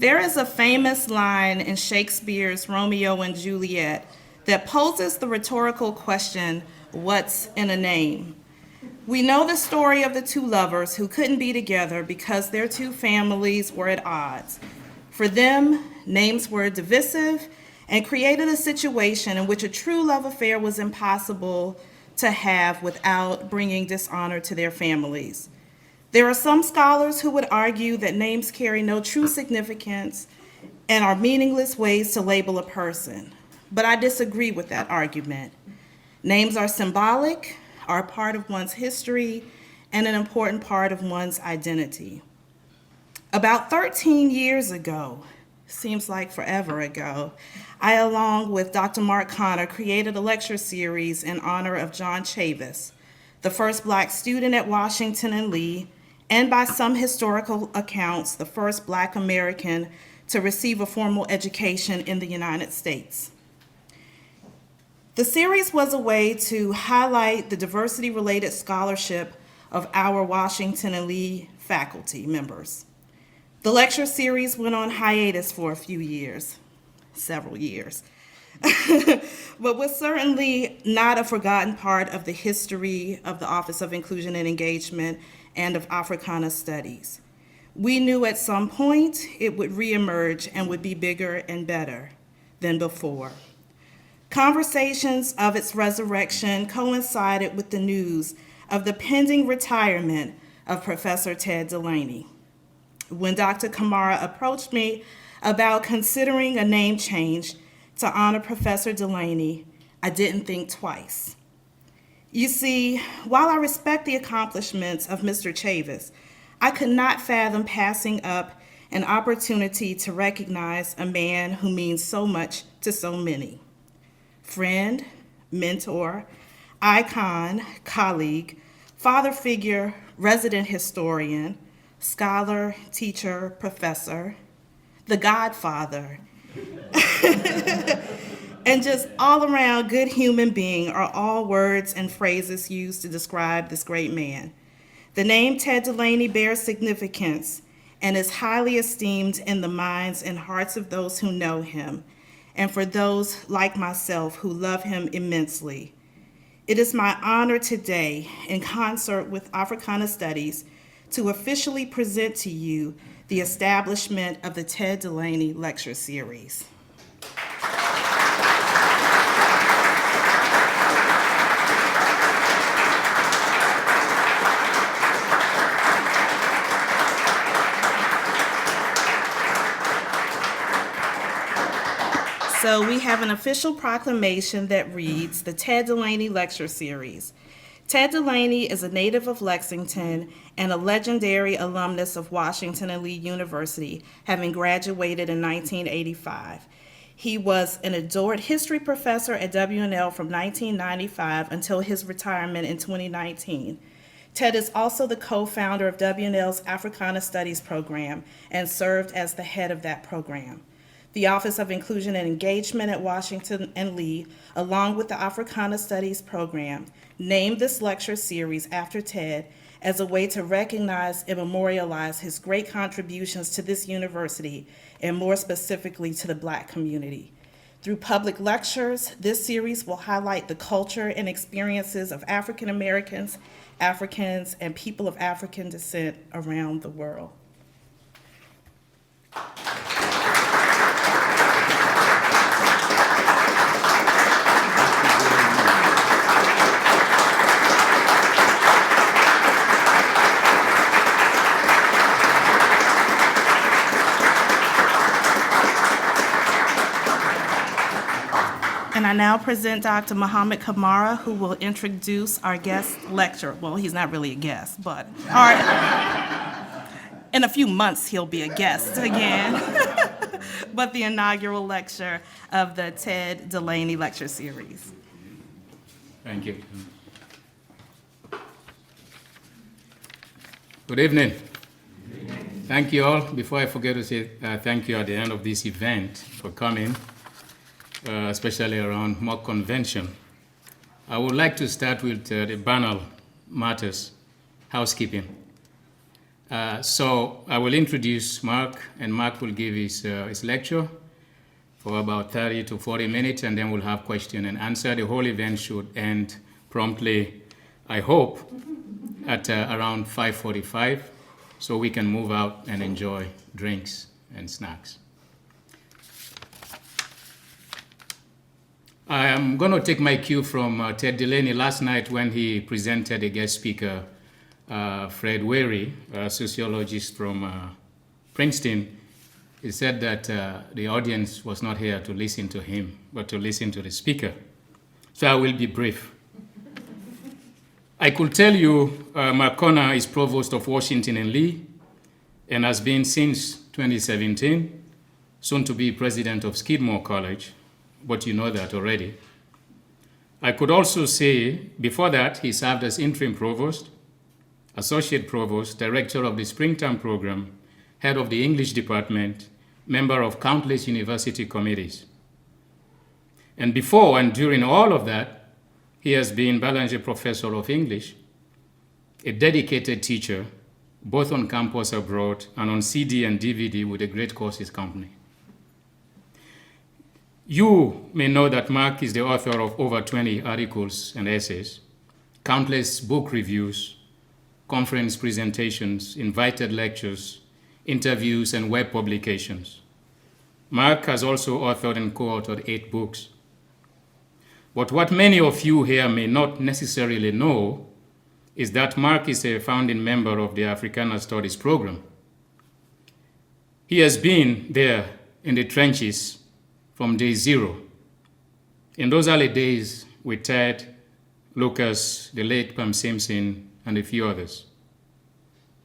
There is a famous line in Shakespeare's Romeo and Juliet that poses the rhetorical question, what's in a name? We know the story of the two lovers who couldn't be together because their two families were at odds. For them, names were divisive and created a situation in which a true love affair was impossible to have without bringing dishonor to their families. There are some scholars who would argue that names carry no true significance and are meaningless ways to label a person, but I disagree with that argument. Names are symbolic, are a part of one's history, and an important part of one's identity. About 13 years ago, seems like forever ago, I, along with Dr. Marc Conner, created a lecture series in honor of John Chavis, the first Black student at Washington and Lee, and by some historical accounts, the first Black American to receive a formal education in the United States. The series was a way to highlight the diversity-related scholarship of our Washington and Lee faculty members. The lecture series went on hiatus for a few years, several years, but was certainly not a forgotten part of the history of the Office of Inclusion and Engagement and of Africana Studies. We knew at some point it would reemerge and would be bigger and better than before. Conversations of its resurrection coincided with the news of the pending retirement of Professor Ted DeLaney. When Dr. Kamara approached me about considering a name change to honor Professor DeLaney, I didn't think twice. You see, while I respect the accomplishments of Mr. Chavis, I could not fathom passing up an opportunity to recognize a man who means so much to so many. Friend, mentor, icon, colleague, father figure, resident historian, scholar, teacher, professor, the godfather, and just all-around good human being are all words and phrases used to describe this great man. The name Ted DeLaney bears significance and is highly esteemed in the minds and hearts of those who know him, and for those like myself who love him immensely. It is my honor today, in concert with Africana Studies, to officially present to you the establishment of the Ted DeLaney Lecture Series. So we have an official proclamation that reads, the Ted DeLaney Lecture Series. Ted DeLaney is a native of Lexington and a legendary alumnus of Washington and Lee University, having graduated in 1985. He was an adored history professor at WNL from 1995 until his retirement in 2019. Ted is also the co-founder of WNL's Africana Studies program and served as the head of that program. The Office of Inclusion and Engagement at Washington and Lee, along with the Africana Studies program, named this lecture series after Ted as a way to recognize and memorialize his great contributions to this university, and more specifically to the Black community. Through public lectures, this series will highlight the culture and experiences of African Americans, Africans, and people of African descent around the world. And I now present Dr. Muhammad Kamara, who will introduce our guest lecturer. Well, he's not really a guest, but in a few months he'll be a guest again. But the inaugural lecture of the Ted DeLaney Lecture Series. Thank you. Good evening. Thank you all. Before I forget to say thank you at the end of this event for coming, especially around mock convention. I would like to start with the banal matters, housekeeping. So I will introduce Marc, and Marc will give his lecture for about 30 to 40 minutes, and then we'll have question and answer. The whole event should end promptly, I hope, at around 5:45, so we can move out and enjoy drinks and snacks. I am going to take my cue from Ted DeLaney last night when he presented a guest speaker, Fred Wary, a sociologist from Princeton. He said that the audience was not here to listen to him, but to listen to the speaker. So I will be brief. I could tell you Marc Conner is Provost of Washington and Lee and has been since 2017, soon to be President of Skidmore College, but you know that already. I could also say, before that, he served as interim provost, associate provost, director of the springtime program, head of the English department, member of countless university committees. And before and during all of that, he has been Ballengee Professor of English, a dedicated teacher, both on campus abroad and on CD and DVD with a great courses company. You may know that Marc is the author of over 20 articles and essays, countless book reviews, conference presentations, invited lectures, interviews, and web publications. Marc has also authored and co-authored 8 books. But what many of you here may not necessarily know is that Marc is a founding member of the Africana Studies program. He has been there in the trenches from day zero. In those early days with Ted, Lucas, the late Pam Simpson, and a few others.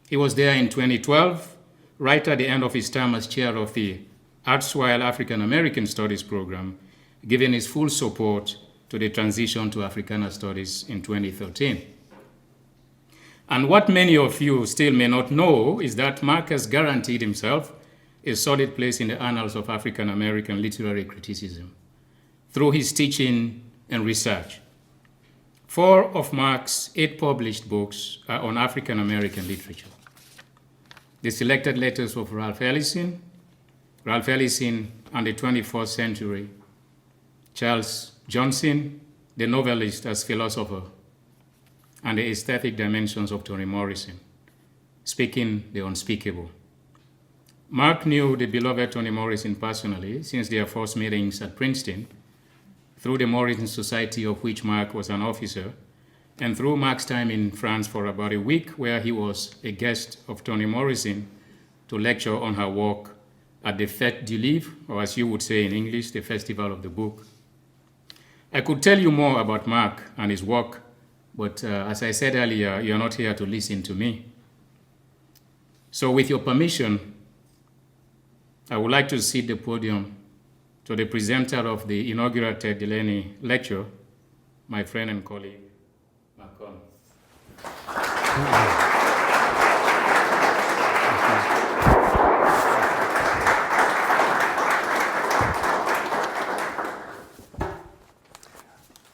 He was there in 2012, right at the end of his term as chair of the Artswile African American Studies program, giving his full support to the transition to Africana Studies in 2013. And what many of you still may not know is that Marc has guaranteed himself a solid place in the annals of African American literary criticism through his teaching and research. 4 of Marc's 8 published books are on African American literature. The Selected Letters of Ralph Ellison, Ralph Ellison and the 21st Century, Charles Johnson, the novelist as philosopher, and the Aesthetic Dimensions of Toni Morrison, Speaking the Unspeakable. Marc knew the beloved Toni Morrison personally since their first meetings at Princeton, through the Morrison Society of which Marc was an officer, and through Marc's time in France for about a week where he was a guest of Toni Morrison to lecture on her work at the Fête du Livre, or as you would say in English, the Festival of the Book. I could tell you more about Marc and his work, but as I said earlier, you're not here to listen to me. So with your permission, I would like to cede the podium to the presenter of the inaugural Ted DeLaney Lecture, my friend and colleague, Marc Conner.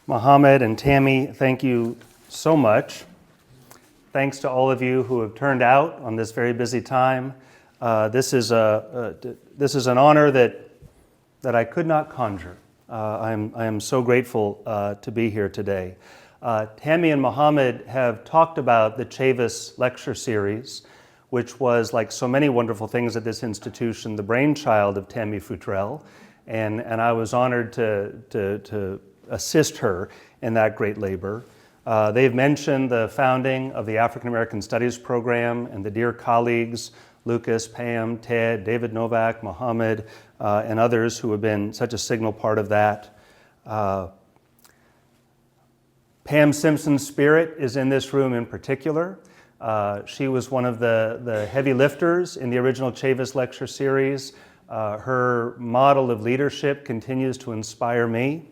Mohammed and Tammy, thank you so much. Thanks to all of you who have turned out on this very busy time. This is an honor that I could not conjure. I am so grateful to be here today. Tammy and Mohammed have talked about the Chavis Lecture Series, which was, like so many wonderful things at this institution, the brainchild of Tammy Futrell, and I was honored to assist her in that great labor. They've mentioned the founding of the African American Studies program and the dear colleagues, Lucas, Pam, Ted, David Novak, Mohammed, and others who have been such a signal part of that. Pam Simpson's spirit is in this room in particular. She was one of the heavy lifters in the original Chavis Lecture Series. Her model of leadership continues to inspire me.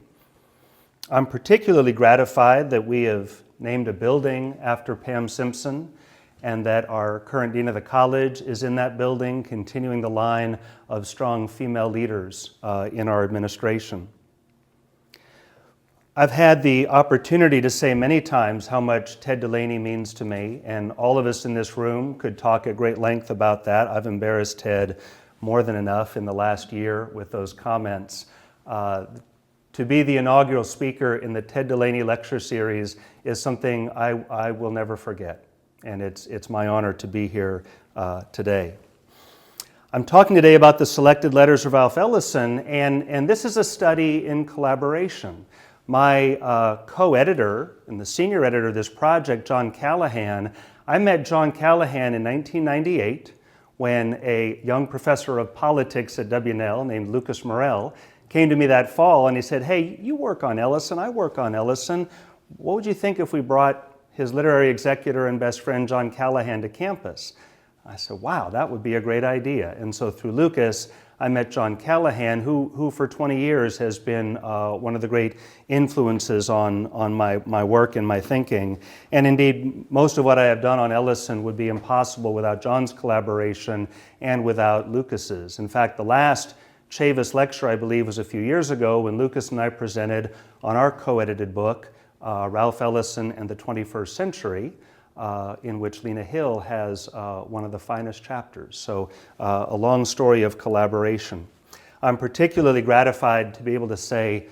I'm particularly gratified that we have named a building after Pam Simpson and that our current dean of the college is in that building, continuing the line of strong female leaders in our administration. I've had the opportunity to say many times how much Ted DeLaney means to me, and all of us in this room could talk at great length about that. I've embarrassed Ted more than enough in the last year with those comments. To be the inaugural speaker in the Ted DeLaney Lecture Series is something I will never forget, and it's my honor to be here today. I'm talking today about the selected letters of Ralph Ellison, and this is a study in collaboration. My co-editor and the senior editor of this project, John Callahan, I met John Callahan in 1998 when a young professor of politics at W&L named Lucas Morrell came to me that fall and he said, "Hey, you work on Ellison, I work on Ellison. What would you think if we brought his literary executor and best friend John Callahan to campus?" I said, "Wow, that would be a great idea." And so through Lucas, I met John Callahan, who for 20 years has been one of the great influences on my work and my thinking. And indeed, most of what I have done on Ellison would be impossible without John's collaboration and without Lucas's. In fact, the last Chavis lecture, I believe, was a few years ago when Lucas and I presented on our co-edited book, Ralph Ellison and the 21st Century, in which Lena Hill has one of the finest chapters. So a long story of collaboration. I'm particularly gratified to be able to say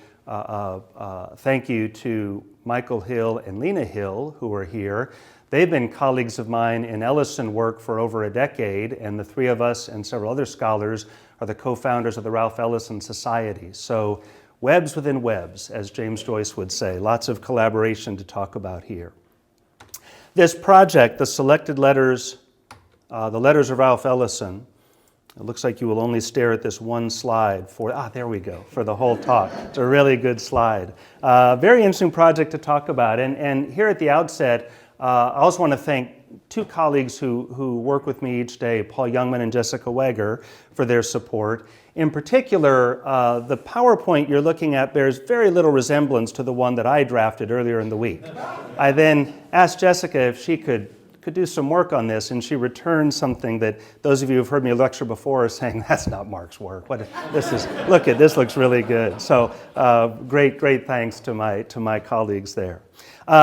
thank you to Michael Hill and Lena Hill, who are here. They've been colleagues of mine in Ellison work for over a decade, and the three of us and several other scholars are the co-founders of the Ralph Ellison Society. So webs within webs, as James Joyce would say, lots of collaboration to talk about here. This project, the selected letters, the letters of Ralph Ellison, it looks like you will only stare at this one slide there we go, for the whole talk. It's a really good slide. Very interesting project to talk about. And here at the outset, I also want to thank two colleagues who work with me each day, Paul Youngman and Jessica Weger, for their support. In particular, the PowerPoint you're looking at bears very little resemblance to the one that I drafted earlier in the week. I then asked Jessica if she could do some work on this, and she returned something that those of you who've heard me lecture before are saying, "That's not Mark's work. Look at this, looks really good." So great thanks to my colleagues there.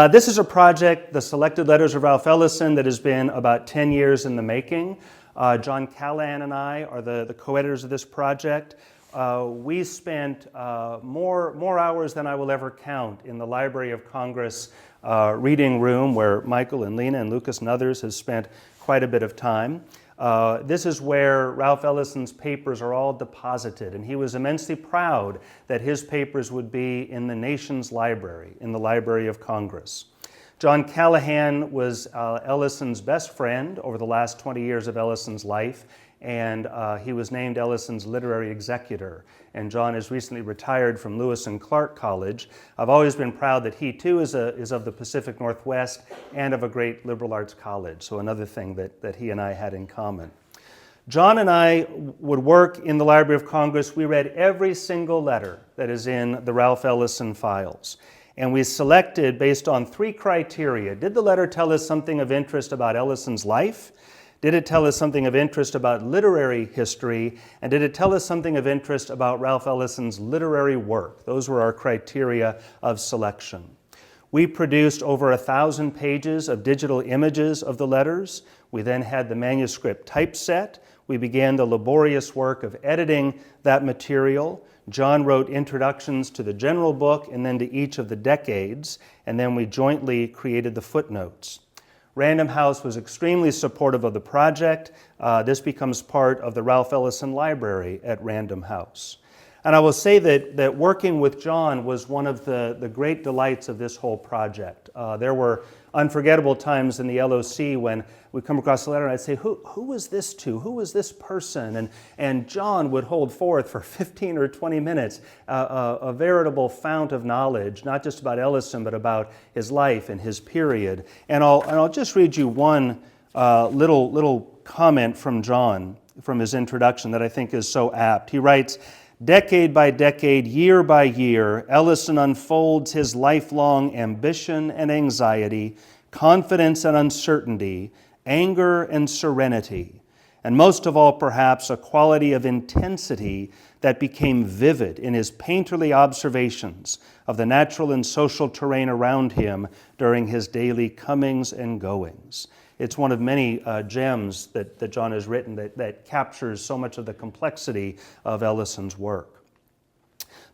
This is a project, the Selected Letters of Ralph Ellison, that has been about 10 years in the making. John Callahan and I are the co-editors of this project. We spent more hours than I will ever count in the Library of Congress reading room, where Michael and Lena and Lucas and others have spent quite a bit of time. This is where Ralph Ellison's papers are all deposited, and he was immensely proud that his papers would be in the nation's library, in the Library of Congress. John Callahan was Ellison's best friend over the last 20 years of Ellison's life, and he was named Ellison's literary executor. And John has recently retired from Lewis and Clark College. I've always been proud that he too is of the Pacific Northwest and of a great liberal arts college, so another thing that he and I had in common. John and I would work in the Library of Congress. We read every single letter that is in the Ralph Ellison files. And we selected based on three criteria. Did the letter tell us something of interest about Ellison's life? Did it tell us something of interest about literary history? And did it tell us something of interest about Ralph Ellison's literary work? Those were our criteria of selection. We produced over 1,000 pages of digital images of the letters. We then had the manuscript typeset. We began the laborious work of editing that material. John wrote introductions to the general book and then to each of the decades, and then we jointly created the footnotes. Random House was extremely supportive of the project. This becomes part of the Ralph Ellison Library at Random House. And I will say that working with John was one of the great delights of this whole project. There were unforgettable times in the LOC when we come across a letter and I'd say, who was this to? Who was this person? And John would hold forth for 15 or 20 minutes a veritable fount of knowledge, not just about Ellison, but about his life and his period. And I'll just read you one little comment from John from his introduction that I think is so apt. He writes, "Decade by decade, year by year, Ellison unfolds his lifelong ambition and anxiety, confidence and uncertainty, anger and serenity. and most of all, perhaps, a quality of intensity that became vivid in his painterly observations of the natural and social terrain around him during his daily comings and goings. It's one of many gems that John has written that captures so much of the complexity of Ellison's work.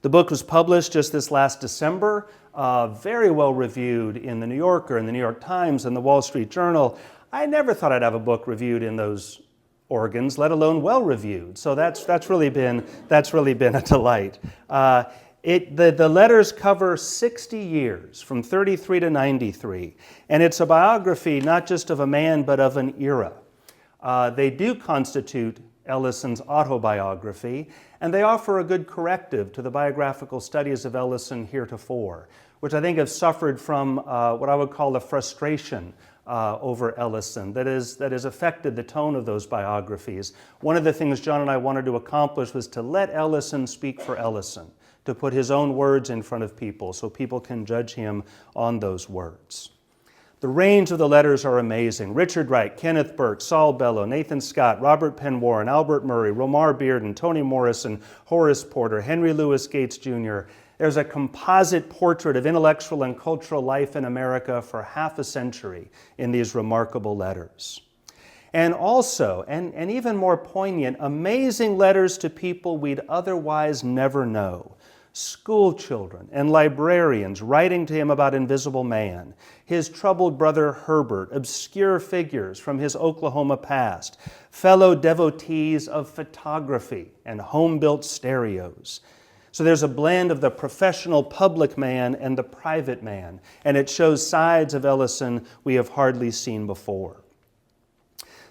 The book was published just this last December, very well reviewed in the New Yorker and the New York Times and the Wall Street Journal. I never thought I'd have a book reviewed in those organs, let alone well reviewed. So that's really been a delight. The letters cover 60 years, from 33 to 93, and it's a biography not just of a man but of an era. They do constitute Ellison's autobiography, and they offer a good corrective to the biographical studies of Ellison heretofore, which I think have suffered from what I would call a frustration over Ellison that has affected the tone of those biographies. One of the things John and I wanted to accomplish was to let Ellison speak for Ellison, to put his own words in front of people so people can judge him on those words. The range of the letters are amazing. Richard Wright, Kenneth Burke, Saul Bellow, Nathan Scott, Robert Penn Warren, Albert Murray, Romar Bearden, Toni Morrison, Horace Porter, Henry Louis Gates Jr. There's a composite portrait of intellectual and cultural life in America for half a century in these remarkable letters. And also, and even more poignant, amazing letters to people we'd otherwise never know. School children and librarians writing to him about Invisible Man, his troubled brother Herbert, obscure figures from his Oklahoma past, fellow devotees of photography and home-built stereos. So there's a blend of the professional public man and the private man, and it shows sides of Ellison we have hardly seen before.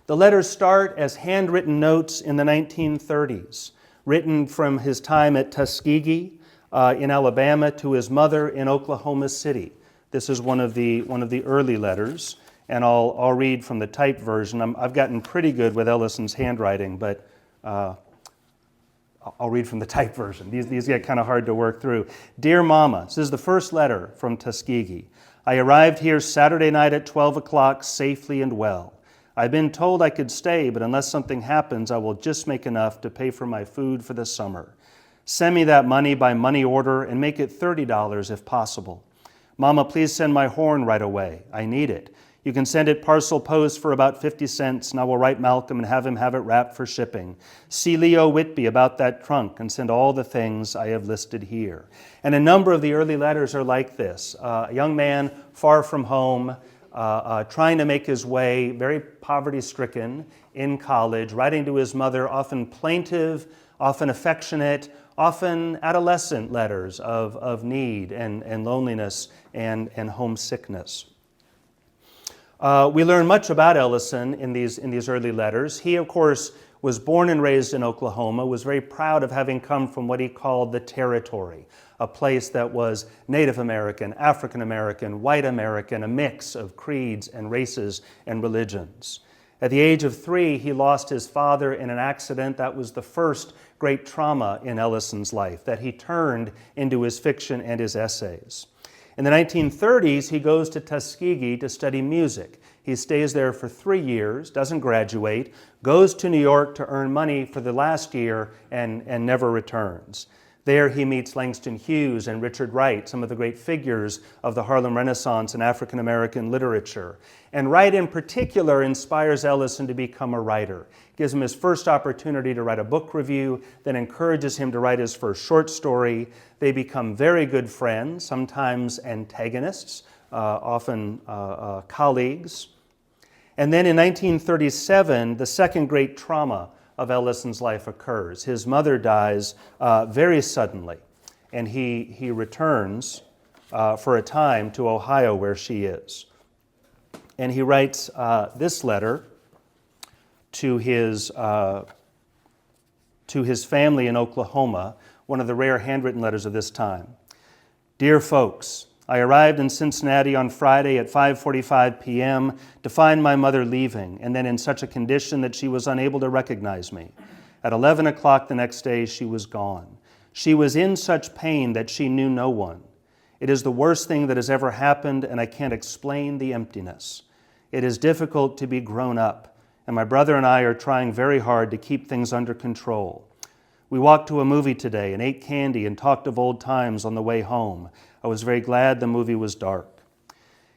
The letters start as handwritten notes in the 1930s, written from his time at Tuskegee in Alabama to his mother in Oklahoma City. This is one of the early letters, and I'll read from the typed version. I've gotten pretty good with Ellison's handwriting, but I'll read from the typed version. These get kind of hard to work through. Dear Mama, this is the first letter from Tuskegee. I arrived here Saturday night at 12 o'clock safely and well. I've been told I could stay, but unless something happens, I will just make enough to pay for my food for the summer. Send me that money by money order and make it $30 if possible. Mama, please send my horn right away. I need it. You can send it parcel post for about 50 cents, and I will write Malcolm and have him have it wrapped for shipping. See Leo Whitby about that trunk and send all the things I have listed here. And a number of the early letters are like this. A young man far from home, trying to make his way, very poverty-stricken, in college, writing to his mother, often plaintive, often affectionate, often adolescent letters of need and loneliness and homesickness. We learn much about Ellison in these early letters. He, of course, was born and raised in Oklahoma, was very proud of having come from what he called the Territory, a place that was Native American, African American, white American, a mix of creeds and races and religions. At the age of 3, he lost his father in an accident that was the first great trauma in Ellison's life that he turned into his fiction and his essays. In the 1930s, he goes to Tuskegee to study music. He stays there for 3 years, doesn't graduate, goes to New York to earn money for the last year, and never returns. There he meets Langston Hughes and Richard Wright, some of the great figures of the Harlem Renaissance and African American literature. And Wright in particular inspires Ellison to become a writer. Gives him his first opportunity to write a book review, then encourages him to write his first short story. They become very good friends, sometimes antagonists, often colleagues. And then in 1937, the second great trauma of Ellison's life occurs. His mother dies very suddenly, and he returns for a time to Ohio where she is. And he writes this letter to his family in Oklahoma, one of the rare handwritten letters of this time. Dear folks, I arrived in Cincinnati on Friday at 5:45 p.m. to find my mother leaving, and then in such a condition that she was unable to recognize me. At 11 o'clock the next day, she was gone. She was in such pain that she knew no one. It is the worst thing that has ever happened, and I can't explain the emptiness. It is difficult to be grown up and my brother and I are trying very hard to keep things under control. We walked to a movie today and ate candy and talked of old times on the way home. I was very glad the movie was dark.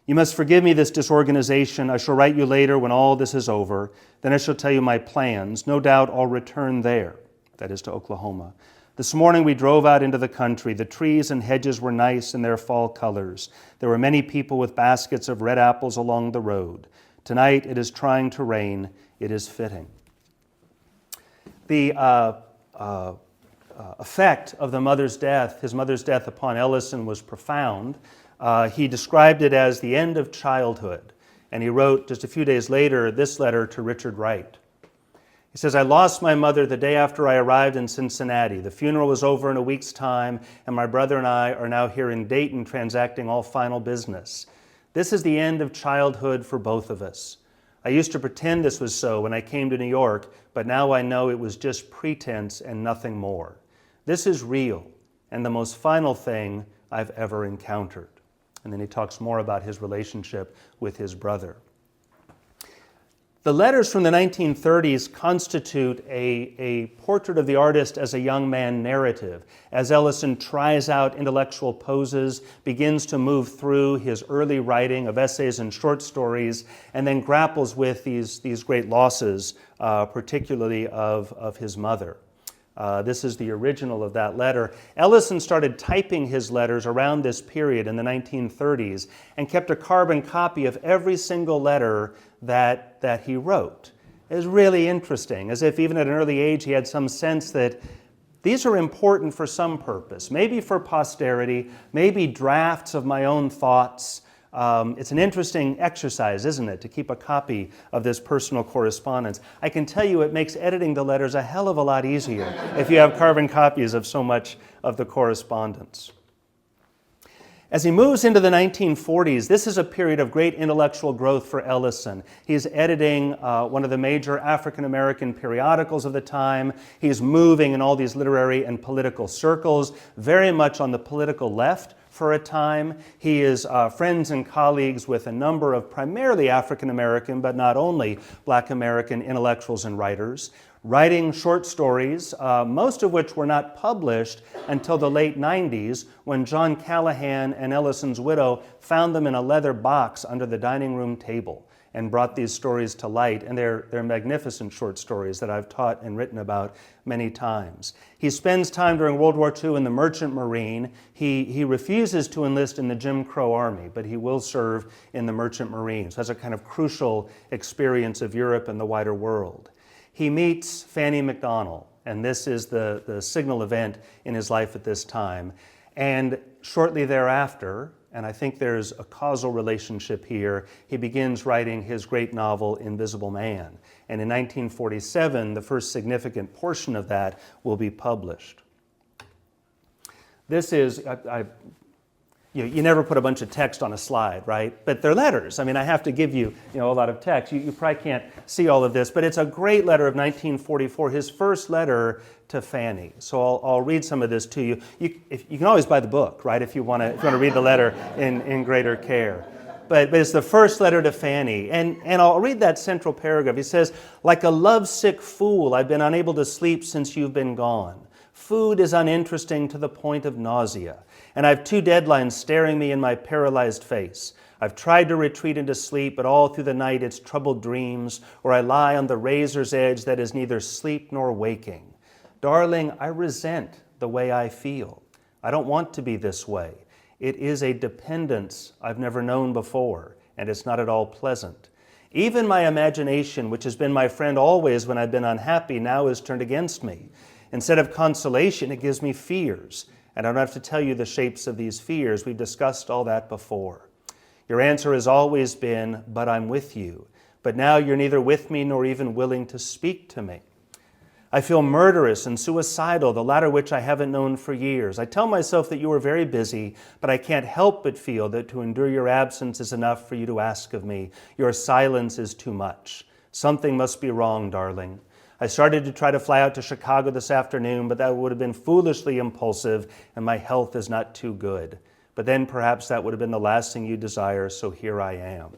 You must forgive me this disorganization. I shall write you later when all this is over. Then I shall tell you my plans. No doubt I'll return there, that is to Oklahoma. This morning we drove out into the country. The trees and hedges were nice in their fall colors. There were many people with baskets of red apples along the road. Tonight it is trying to rain. It is fitting. The effect of his mother's death upon Ellison was profound. He described it as the end of childhood. And he wrote just a few days later this letter to Richard Wright. He says, I lost my mother the day after I arrived in Cincinnati. The funeral was over in a week's time, and my brother and I are now here in Dayton transacting all final business. This is the end of childhood for both of us. I used to pretend this was so when I came to New York, but now I know it was just pretense and nothing more. This is real and the most final thing I've ever encountered. And then he talks more about his relationship with his brother. The letters from the 1930s constitute a portrait of the artist as a young man narrative, as Ellison tries out intellectual poses, begins to move through his early writing of essays and short stories, and then grapples with these great losses, particularly of his mother. This is the original of that letter. Ellison started typing his letters around this period in the 1930s and kept a carbon copy of every single letter that he wrote. It was really interesting, as if even at an early age he had some sense that these are important for some purpose, maybe for posterity, maybe drafts of my own thoughts. It's an interesting exercise, isn't it, to keep a copy of this personal correspondence. I can tell you it makes editing the letters a hell of a lot easier if you have carbon copies of so much of the correspondence. As he moves into the 1940s, this is a period of great intellectual growth for Ellison. He's editing one of the major African-American periodicals of the time. He's moving in all these literary and political circles, very much on the political left for a time. He is friends and colleagues with a number of primarily African-American, but not only Black American intellectuals and writers, writing short stories, most of which were not published until the late 90s when John Callahan and Ellison's widow found them in a leather box under the dining room table and brought these stories to light. And they're magnificent short stories that I've taught and written about many times. He spends time during World War II in the Merchant Marine. He refuses to enlist in the Jim Crow Army, but he will serve in the Merchant Marine. So that's a kind of crucial experience of Europe and the wider world. He meets Fanny McDonnell, and this is the signal event in his life at this time. And shortly thereafter, and I think there's a causal relationship here, he begins writing his great novel, Invisible Man. And in 1947, the first significant portion of that will be published. This is, you never put a bunch of text on a slide, right? But they're letters. I mean, I have to give you, a lot of text. You probably can't see all of this, but it's a great letter of 1944, his first letter to Fanny. So I'll read some of this to you. You can always buy the book, right, if you want to read the letter in greater care. But it's the first letter to Fanny. And I'll read that central paragraph. He says, like a lovesick fool, I've been unable to sleep since you've been gone. Food is uninteresting to the point of nausea. And I have 2 deadlines staring me in my paralyzed face. I've tried to retreat into sleep, but all through the night it's troubled dreams, or I lie on the razor's edge that is neither sleep nor waking. Darling, I resent the way I feel. I don't want to be this way. It is a dependence I've never known before, and it's not at all pleasant. Even my imagination, which has been my friend always when I've been unhappy, now is turned against me. Instead of consolation, it gives me fears. And I don't have to tell you the shapes of these fears. We've discussed all that before. Your answer has always been, but I'm with you. But now you're neither with me nor even willing to speak to me. I feel murderous and suicidal, the latter which I haven't known for years. I tell myself that you are very busy, but I can't help but feel that to endure your absence is enough for you to ask of me. Your silence is too much. Something must be wrong, darling. I started to try to fly out to Chicago this afternoon, but that would have been foolishly impulsive, and my health is not too good. But then perhaps that would have been the last thing you desire, so here I am.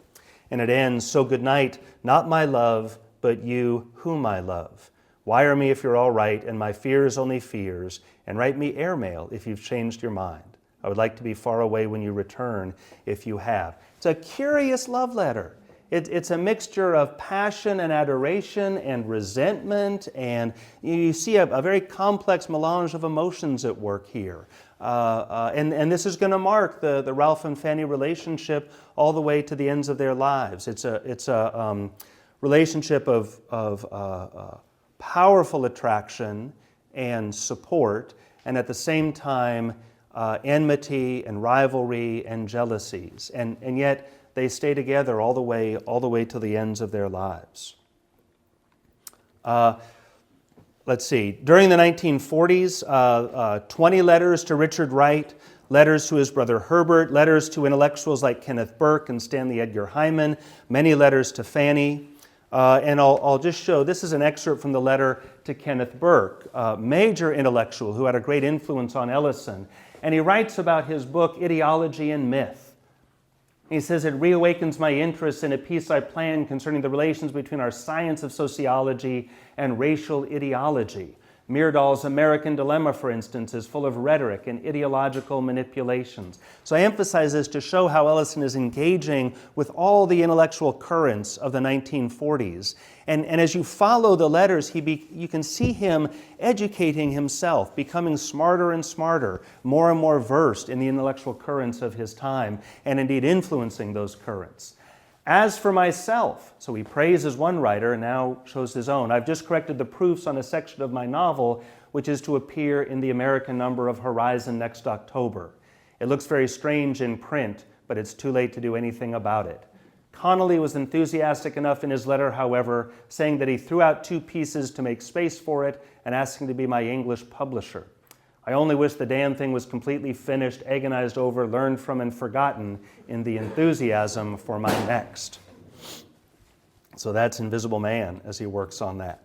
And it ends, so good night, not my love, but but you whom I love. Wire me if you're all right, and my fears only fears, and write me airmail if you've changed your mind. I would like to be far away when you return, if you have. It's a curious love letter. It's a mixture of passion and adoration and resentment, and you see a very complex melange of emotions at work here. And this is going to mark the Ralph and Fanny relationship all the way to the ends of their lives. It's a relationship of powerful attraction and support, and at the same time enmity and rivalry and jealousies, and yet they stay together all the way to the ends of their lives. Let's see. During the 1940s, 20 letters to Richard Wright, letters to his brother Herbert, letters to intellectuals like Kenneth Burke and Stanley Edgar Hyman, many letters to Fanny. And I'll just show, this is an excerpt from the letter to Kenneth Burke, a major intellectual who had a great influence on Ellison. And he writes about his book, Ideology and Myth. He says, it reawakens my interest in a piece I planned concerning the relations between our science of sociology and racial ideology. Myrdal's American Dilemma, for instance, is full of rhetoric and ideological manipulations. So I emphasize this to show how Ellison is engaging with all the intellectual currents of the 1940s. And as you follow the letters, you can see him educating himself, becoming smarter and smarter, more and more versed in the intellectual currents of his time, and indeed influencing those currents. As for myself, so he praises one writer and now shows his own. I've just corrected the proofs on a section of my novel, which is to appear in the American number of Horizon next October. It looks very strange in print, but it's too late to do anything about it. Connolly was enthusiastic enough in his letter, however, saying that he threw out 2 pieces to make space for it and asking to be my English publisher. I only wish the damn thing was completely finished, agonized over, learned from, and forgotten in the enthusiasm for my next. So that's Invisible Man as he works on that.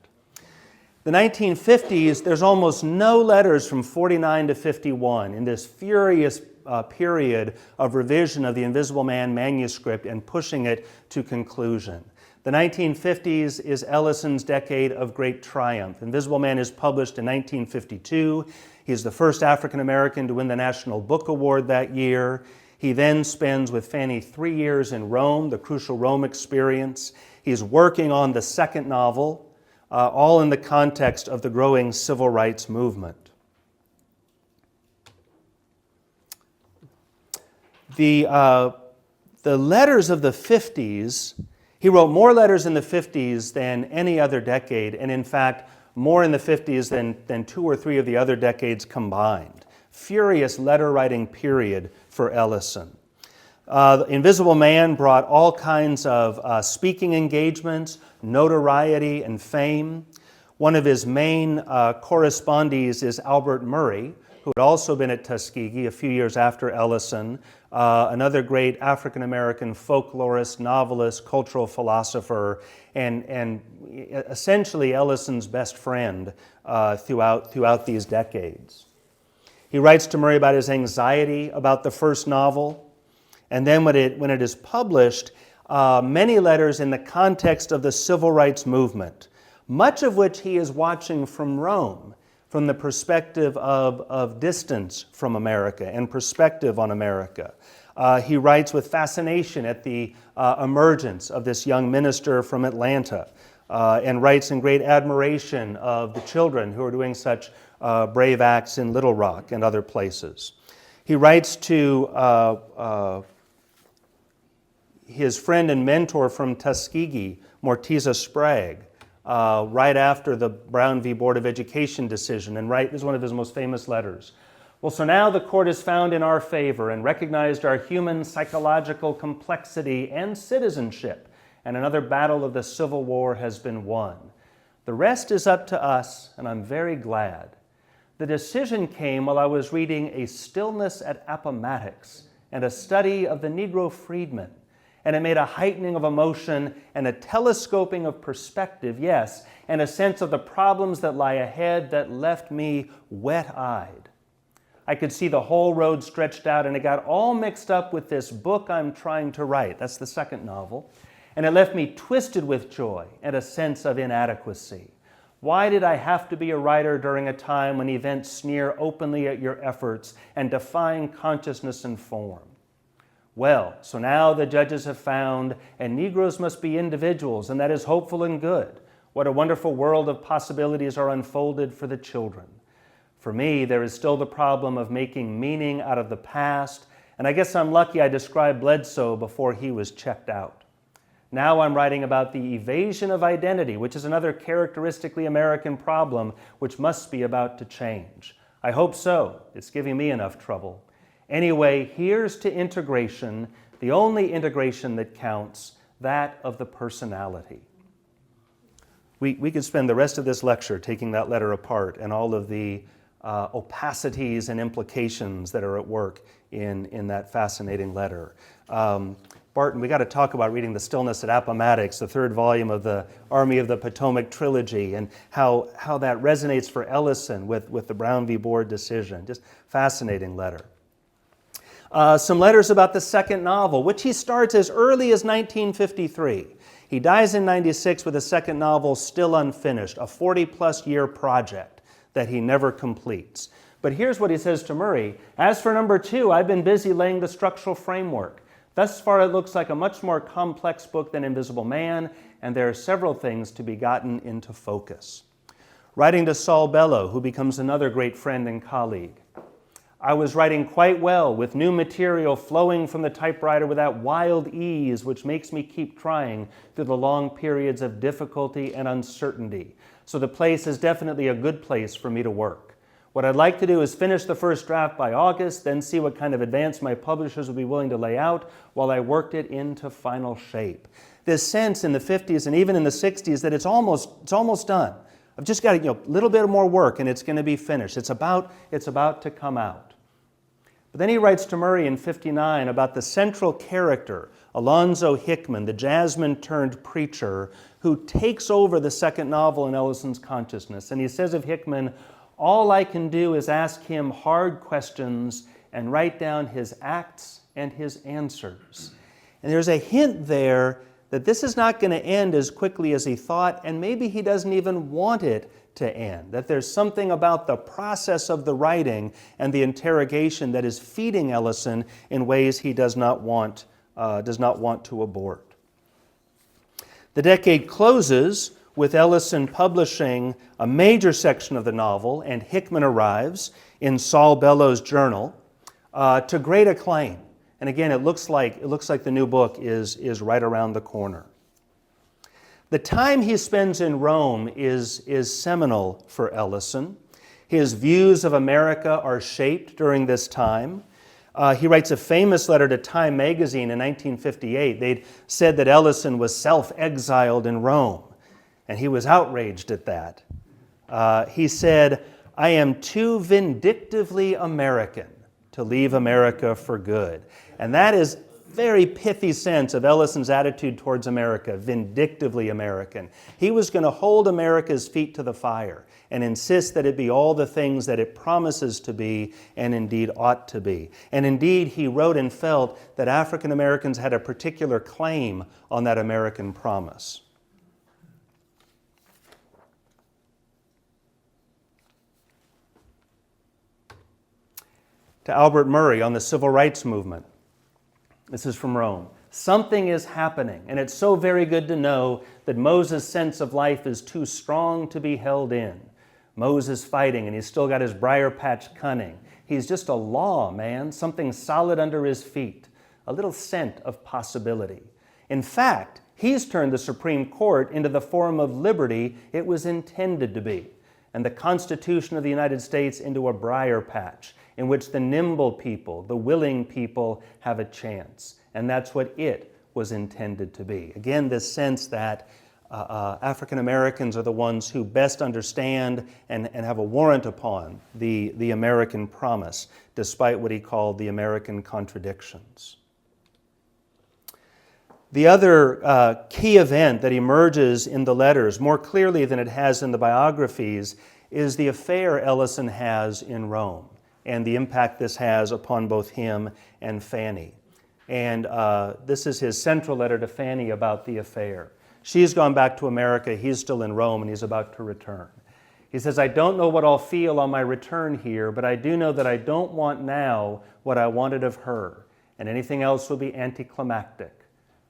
The 1950s, there's almost no letters from 49 to 51 in this furious period of revision of the Invisible Man manuscript and pushing it to conclusion. The 1950s is Ellison's decade of great triumph. Invisible Man is published in 1952. He's the first African American to win the National Book Award that year. He then spends with Fanny 3 years in Rome, the crucial Rome experience. He's working on the second novel, all in the context of the growing civil rights movement. The letters of the 50s, he wrote more letters in the 50s than any other decade, and in fact, more in the 50s than 2 or 3 of the other decades combined. Furious letter-writing period for Ellison. Invisible Man brought all kinds of speaking engagements, notoriety, and fame. One of his main correspondees is Albert Murray, who had also been at Tuskegee a few years after Ellison, another great African-American folklorist, novelist, cultural philosopher, and essentially Ellison's best friend throughout these decades. He writes to Murray about his anxiety about the first novel, and then when it is published, many letters in the context of the civil rights movement, much of which he is watching from Rome, from the perspective of distance from America and perspective on America. He writes with fascination at the emergence of this young minister from Atlanta, and writes in great admiration of the children who are doing such brave acts in Little Rock and other places. He writes to his friend and mentor from Tuskegee, Mortiza Sprague, right after the Brown v. Board of Education decision, and this is one of his most famous letters. Well, so now the court has found in our favor and recognized our human psychological complexity and citizenship, and another battle of the Civil War has been won. The rest is up to us, and I'm very glad. The decision came while I was reading A Stillness at Appomattox and a study of the Negro freedmen. And it made a heightening of emotion and a telescoping of perspective, yes, and a sense of the problems that lie ahead that left me wet-eyed. I could see the whole road stretched out, and it got all mixed up with this book I'm trying to write. That's the second novel. and it left me twisted with joy and a sense of inadequacy. Why did I have to be a writer during a time when events sneer openly at your efforts and define consciousness and form? Well, so now the judges have found, and Negroes must be individuals, and that is hopeful and good. What a wonderful world of possibilities are unfolded for the children. For me, there is still the problem of making meaning out of the past, and I guess I'm lucky I described Bledsoe before he was checked out. Now I'm writing about the evasion of identity, which is another characteristically American problem which must be about to change. I hope so. It's giving me enough trouble. Anyway, here's to integration, the only integration that counts, that of the personality. We could spend the rest of this lecture taking that letter apart and all of the opacities and implications that are at work in that fascinating letter. Barton, we got to talk about reading The Stillness at Appomattox, the third volume of the Army of the Potomac trilogy, and how that resonates for Ellison with the Brown v. Board decision. Just fascinating letter. Some letters about the second novel, which he starts as early as 1953. He dies in 96 with a second novel still unfinished, a 40-plus year project that he never completes. But here's what he says to Murray. As for number 2, I've been busy laying the structural framework. Thus far, it looks like a much more complex book than Invisible Man, and there are several things to be gotten into focus. Writing to Saul Bellow, who becomes another great friend and colleague. I was writing quite well, with new material flowing from the typewriter with that wild ease which makes me keep trying through the long periods of difficulty and uncertainty. So the place is definitely a good place for me to work. What I'd like to do is finish the first draft by August, then see what kind of advance my publishers will be willing to lay out while I worked it into final shape. This sense in the 50s and even in the 60s that it's almost done. I've just got a little bit more work and it's going to be finished. It's about to come out. But then he writes to Murray in 59 about the central character, Alonzo Hickman, the jazzman-turned-preacher, who takes over the second novel in Ellison's consciousness. And he says of Hickman, all I can do is ask him hard questions and write down his acts and his answers. And there's a hint there that this is not going to end as quickly as he thought, and maybe he doesn't even want it to end, that there's something about the process of the writing and the interrogation that is feeding Ellison in ways he does not want to abort. The decade closes with Ellison publishing a major section of the novel, and Hickman arrives in Saul Bellow's journal to great acclaim. And again, it looks like the new book is right around the corner. The time he spends in Rome is seminal for Ellison. His views of America are shaped during this time. He writes a famous letter to Time magazine in 1958. They'd said that Ellison was self-exiled in Rome, and he was outraged at that. He said, I am too vindictively American to leave America for good. And that is very pithy sense of Ellison's attitude towards America, vindictively American. He was going to hold America's feet to the fire and insist that it be all the things that it promises to be and indeed ought to be. And indeed, he wrote and felt that African Americans had a particular claim on that American promise. To Albert Murray on the civil rights movement. This is from Rome. Something is happening, and it's so very good to know that Moses' sense of life is too strong to be held in. Moses fighting, and he's still got his briar patch cunning. He's just a law, man, something solid under his feet, a little scent of possibility. In fact, he's turned the Supreme Court into the forum of liberty it was intended to be, and the Constitution of the United States into a briar patch, in which the nimble people, the willing people, have a chance. And that's what it was intended to be. Again, this sense that African Americans are the ones who best understand and have a warrant upon the American promise, despite what he called the American contradictions. The other key event that emerges in the letters, more clearly than it has in the biographies, is the affair Ellison has in Rome, and the impact this has upon both him and Fanny. And this is his central letter to Fanny about the affair. She's gone back to America, he's still in Rome, and he's about to return. He says, I don't know what I'll feel on my return here, but I do know that I don't want now what I wanted of her, and anything else will be anticlimactic.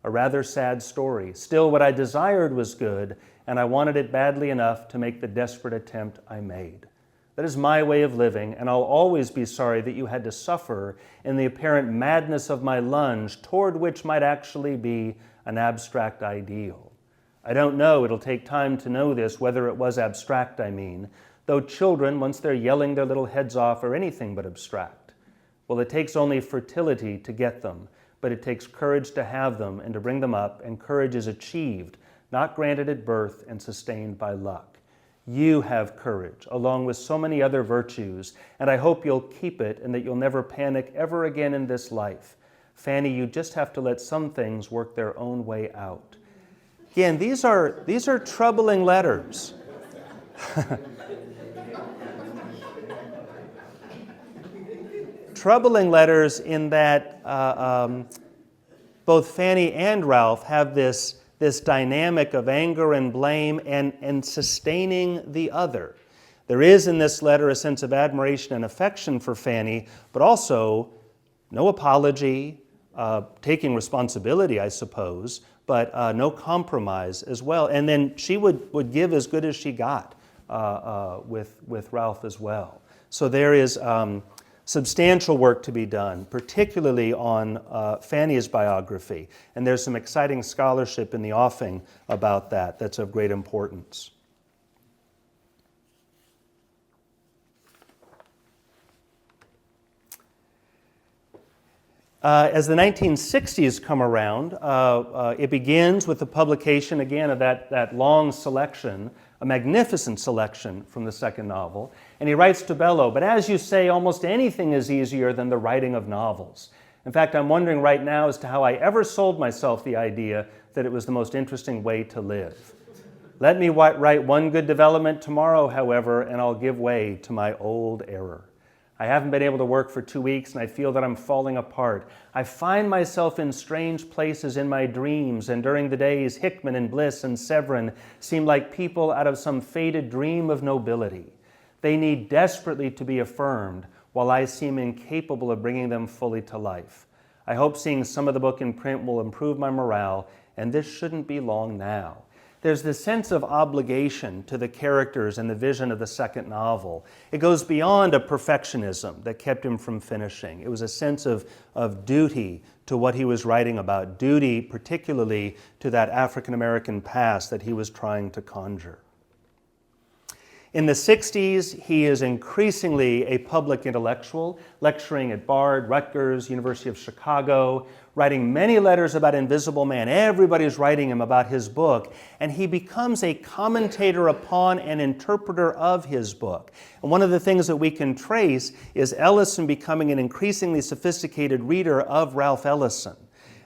A rather sad story. Still, what I desired was good, and I wanted it badly enough to make the desperate attempt I made. That is my way of living, and I'll always be sorry that you had to suffer in the apparent madness of my lunge toward which might actually be an abstract ideal. I don't know, it'll take time to know this, whether it was abstract, I mean, though children, once they're yelling their little heads off, are anything but abstract. Well, it takes only fertility to get them, but it takes courage to have them and to bring them up, and courage is achieved, not granted at birth and sustained by luck. You have courage, along with so many other virtues, and I hope you'll keep it and that you'll never panic ever again in this life. Fanny, you just have to let some things work their own way out. Again, these are troubling letters. Troubling letters in that both Fanny and Ralph have this dynamic of anger and blame and sustaining the other. There is in this letter a sense of admiration and affection for Fanny, but also no apology, taking responsibility, I suppose, but no compromise as well. And then she would give as good as she got with Ralph as well. So there is substantial work to be done, particularly on Fanny's biography. And there's some exciting scholarship in the offing about that that's of great importance. As the 1960s come around, it begins with the publication, again, of that long selection, a magnificent selection from the second novel. And he writes to Bellow, but as you say, almost anything is easier than the writing of novels. In fact, I'm wondering right now as to how I ever sold myself the idea that it was the most interesting way to live. Let me write one good development tomorrow, however, and I'll give way to my old error. I haven't been able to work for 2 weeks, and I feel that I'm falling apart. I find myself in strange places in my dreams, and during the days, Hickman and Bliss and Severin seem like people out of some faded dream of nobility. They need desperately to be affirmed, while I seem incapable of bringing them fully to life. I hope seeing some of the book in print will improve my morale, and this shouldn't be long now. There's this sense of obligation to the characters and the vision of the second novel. It goes beyond a perfectionism that kept him from finishing. It was a sense of duty to what he was writing about, duty particularly to that African-American past that he was trying to conjure. In the 60s, he is increasingly a public intellectual, lecturing at Bard, Rutgers, University of Chicago, writing many letters about Invisible Man. Everybody's writing him about his book, and he becomes a commentator upon and interpreter of his book. And one of the things that we can trace is Ellison becoming an increasingly sophisticated reader of Ralph Ellison.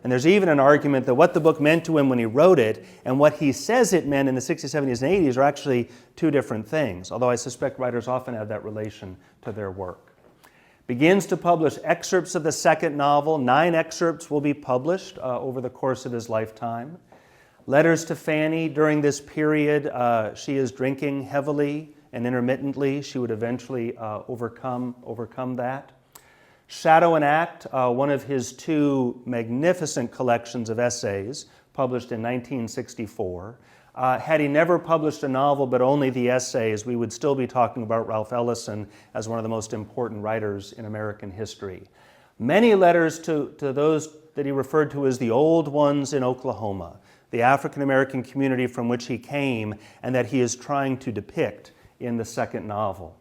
And there's even an argument that what the book meant to him when he wrote it and what he says it meant in the 60s, 70s, and 80s are actually two different things, although I suspect writers often have that relation to their work. Begins to publish excerpts of the second novel. 9 excerpts will be published over the course of his lifetime. Letters to Fanny. During this period, she is drinking heavily and intermittently. She would eventually overcome that. Shadow and Act, one of his 2 magnificent collections of essays, published in 1964. Had he never published a novel but only the essays, we would still be talking about Ralph Ellison as one of the most important writers in American history. Many letters to those that he referred to as the old ones in Oklahoma, the African-American community from which he came and that he is trying to depict in the second novel.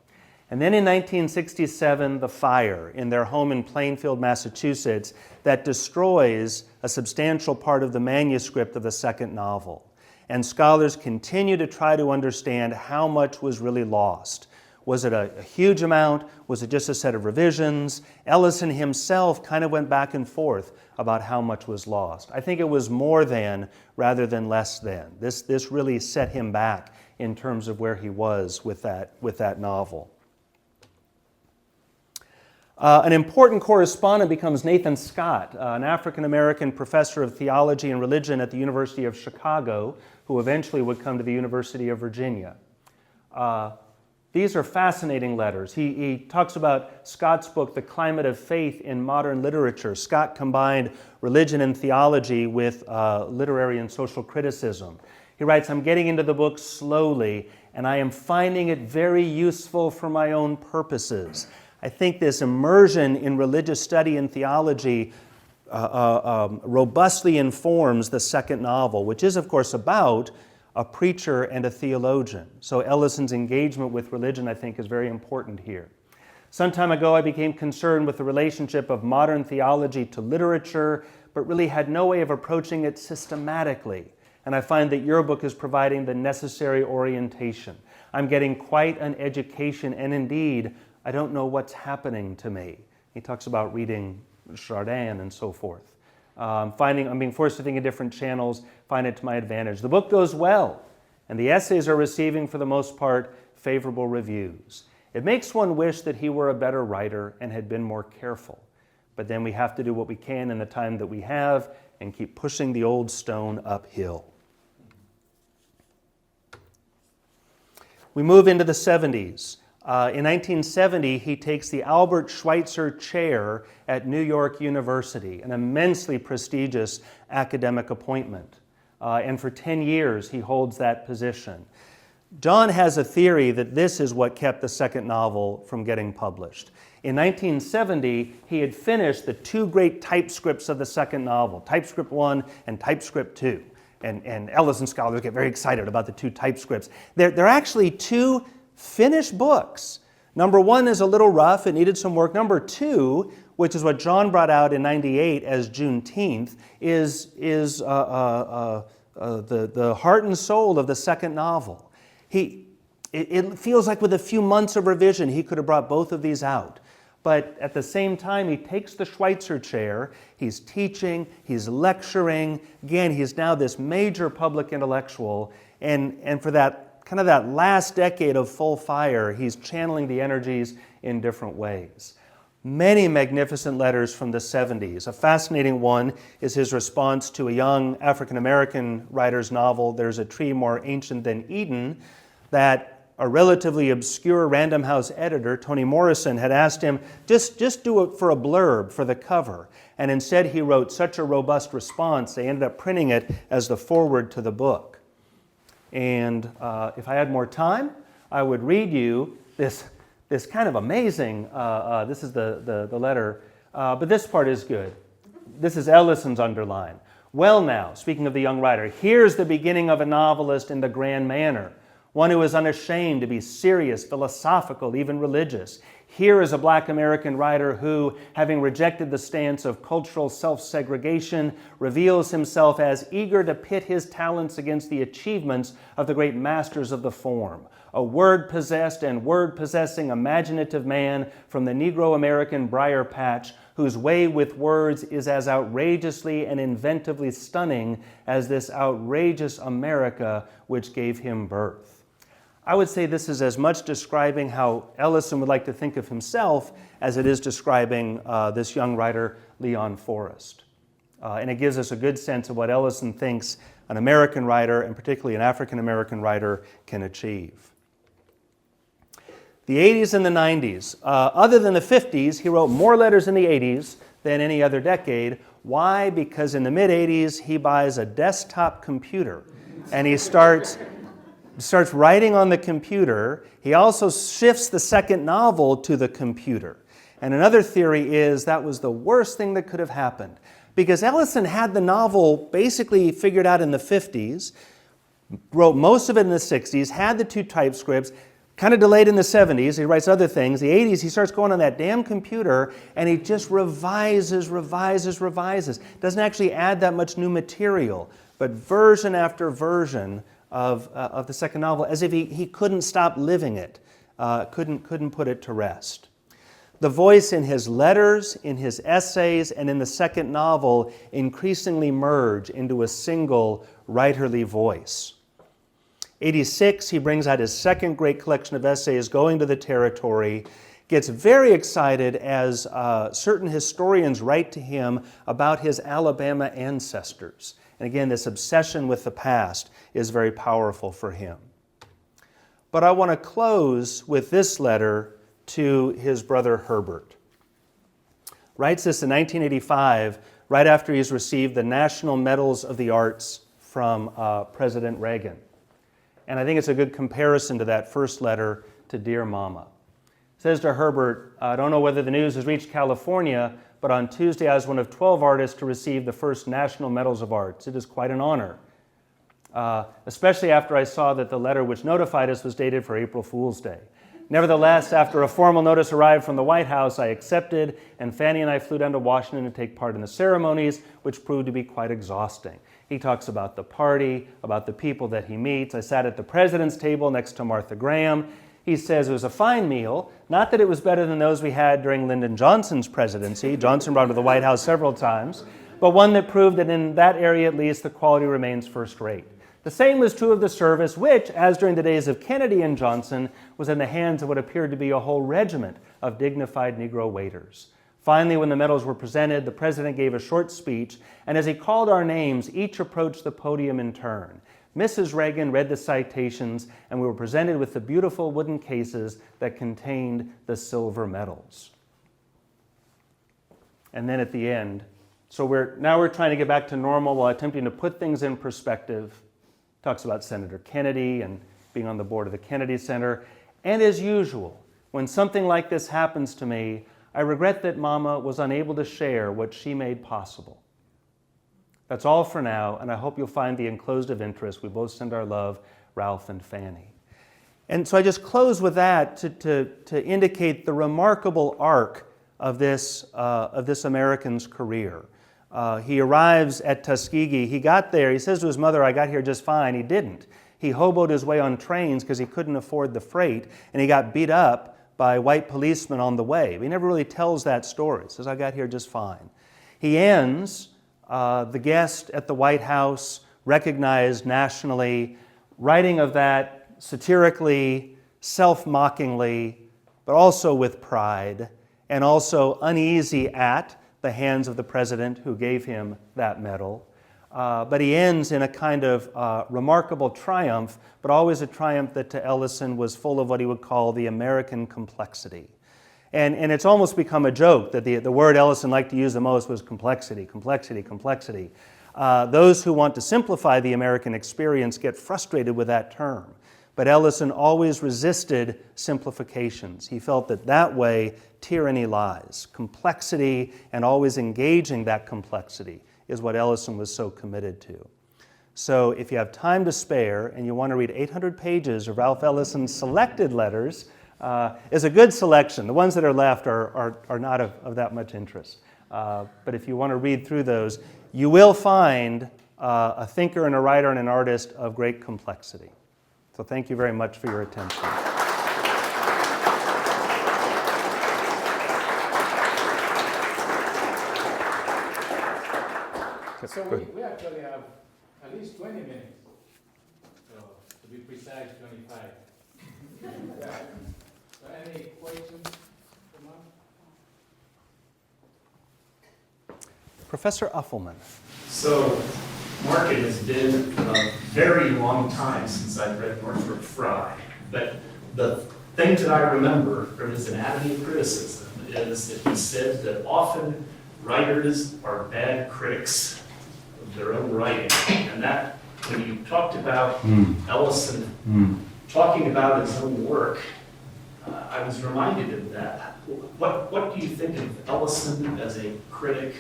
And then in 1967, the fire in their home in Plainfield, Massachusetts, that destroys a substantial part of the manuscript of the second novel. And scholars continue to try to understand how much was really lost. Was it a huge amount? Was it just a set of revisions? Ellison himself kind of went back and forth about how much was lost. I think it was more than rather than less than. This really set him back in terms of where he was with that novel. An important correspondent becomes Nathan Scott, an African-American professor of theology and religion at the University of Chicago, who eventually would come to the University of Virginia. These are fascinating letters. He talks about Scott's book, The Climate of Faith in Modern Literature. Scott combined religion and theology with literary and social criticism. He writes, "I'm getting into the book slowly, and I am finding it very useful for my own purposes. I think this immersion in religious study and theology robustly informs the second novel, which is, of course, about a preacher and a theologian. So Ellison's engagement with religion, I think, is very important here. Some time ago, I became concerned with the relationship of modern theology to literature, but really had no way of approaching it systematically. And I find that your book is providing the necessary orientation. I'm getting quite an education, and indeed, I don't know what's happening to me." He talks about reading Chardin and so forth. I'm being forced to think in different channels, find it to my advantage. The book goes well, and the essays are receiving, for the most part, favorable reviews. It makes one wish that he were a better writer and had been more careful. But then we have to do what we can in the time that we have and keep pushing the old stone uphill. We move into the 70s. In 1970, he takes the Albert Schweitzer Chair at New York University, an immensely prestigious academic appointment. And for 10 years, he holds that position. John has a theory that this is what kept the second novel from getting published. In 1970, he had finished the two great typescripts of the second novel, Typescript 1 and Typescript 2. And Ellison scholars get very excited about the two typescripts. They're actually two finished books. Number 1 is a little rough, it needed some work. Number 2, which is what John brought out in '98 as Juneteenth, is the heart and soul of the second novel. It feels like with a few months of revision, he could have brought both of these out. But at the same time, he takes the Schweitzer Chair, he's teaching, he's lecturing. Again, he's now this major public intellectual, and for that kind of that last decade of full fire, he's channeling the energies in different ways. Many magnificent letters from the 70s. A fascinating one is his response to a young African-American writer's novel, There's a Tree More Ancient Than Eden, that a relatively obscure Random House editor, Toni Morrison, had asked him, just do it for a blurb, for the cover. And instead he wrote such a robust response, they ended up printing it as the foreword to the book. And if I had more time, I would read you this kind of amazing, this is the letter, but this part is good. This is Ellison's underline. "Well now," speaking of the young writer, "here's the beginning of a novelist in the grand manner, one who is unashamed to be serious, philosophical, even religious. Here is a black American writer who, having rejected the stance of cultural self-segregation, reveals himself as eager to pit his talents against the achievements of the great masters of the form. A word-possessed and word-possessing imaginative man from the Negro American briar patch, whose way with words is as outrageously and inventively stunning as this outrageous America which gave him birth." I would say this is as much describing how Ellison would like to think of himself as it is describing this young writer, Leon Forrest. And it gives us a good sense of what Ellison thinks an American writer, and particularly an African-American writer, can achieve. The 80s and the 90s. Other than the 50s, he wrote more letters in the 80s than any other decade. Why? Because in the mid-80s, he buys a desktop computer, and he starts writing on the computer. He also shifts the second novel to the computer. And another theory is that was the worst thing that could have happened, because Ellison had the novel basically figured out in the 50s, wrote most of it in the 60s, had the two typescripts, kind of delayed in the 70s. He writes other things. The 80s, he starts going on that damn computer, and he just revises. Doesn't actually add that much new material, but version after version of the second novel, as if he couldn't stop living it, couldn't put it to rest. The voice in his letters, in his essays, and in the second novel increasingly merge into a single writerly voice. 86, he brings out his second great collection of essays, Going to the Territory. gets very excited as certain historians write to him about his Alabama ancestors. And again, this obsession with the past is very powerful for him. But I want to close with this letter to his brother Herbert. Writes this in 1985, right after he's received the National Medals of the Arts from President Reagan. And I think it's a good comparison to that first letter to Dear Mama. It says to Herbert, I don't know whether the news has reached California, but on Tuesday I was one of 12 artists to receive the first National Medals of Arts. It is quite an honor, especially after I saw that the letter which notified us was dated for April Fool's Day. Nevertheless, after a formal notice arrived from the White House, I accepted, and Fanny and I flew down to Washington to take part in the ceremonies, which proved to be quite exhausting. He talks about the party, about the people that he meets. I sat at the president's table next to Martha Graham. He says it was a fine meal, not that it was better than those we had during Lyndon Johnson's presidency. Johnson brought him to the White House several times, but one that proved that in that area at least, the quality remains first rate. The same was true of the service, which, as during the days of Kennedy and Johnson, was in the hands of what appeared to be a whole regiment of dignified Negro waiters. Finally, when the medals were presented, the president gave a short speech, and as he called our names, each approached the podium in turn. Mrs. Reagan read the citations, and we were presented with the beautiful wooden cases that contained the silver medals. And then at the end, so we're trying to get back to normal while attempting to put things in perspective. Talks about Senator Kennedy and being on the board of the Kennedy Center. And as usual, when something like this happens to me, I regret that Mama was unable to share what she made possible. That's all for now, and I hope you'll find the enclosed of interest. We both send our love, Ralph and Fanny. And so I just close with that to indicate the remarkable arc of this American's career. He arrives at Tuskegee. He got there. He says to his mother, I got here just fine. He didn't. He hoboed his way on trains because he couldn't afford the freight, and he got beat up by white policemen on the way. But he never really tells that story. He says, I got here just fine. He ends the guest at the White House, recognized nationally, writing of that satirically, self-mockingly, but also with pride, and also uneasy at the hands of the president who gave him that medal. But he ends in a kind of remarkable triumph, but always a triumph that to Ellison was full of what he would call the American complexity. And it's almost become a joke that the word Ellison liked to use the most was complexity, complexity, complexity. Those who want to simplify the American experience get frustrated with that term. But Ellison always resisted simplifications. He felt that that way tyranny lies. Complexity and always engaging that complexity is what Ellison was so committed to. So if you have time to spare and you want to read 800 pages of Ralph Ellison's selected letters, is a good selection. The ones that are left are not of that much interest. But if you want to read through those, you will find a thinker and a writer and an artist of great complexity. So thank you very much for your attention. So we actually have at least 20 minutes. So to be precise, 25. So any questions for Mark? Professor Uffelman. So, Mark, it has been a very long time since I've read Northrop Frye, but the thing that I remember from his Anatomy of Criticism is that he said that often writers are bad critics of their own writing, and that when you talked about Ellison talking about his own work, I was reminded of that. What do you think of Ellison as a critic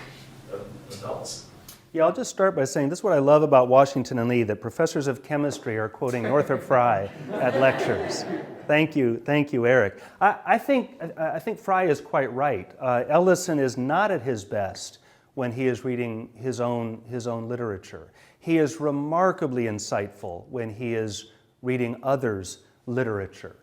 of Ellison? Yeah, I'll just start by saying this is what I love about Washington and Lee, that professors of chemistry are quoting Northrop Frye at lectures. Thank you, Eric. I think Frye is quite right. Ellison is not at his best when he is reading his own literature. He is remarkably insightful when he is reading others' literature.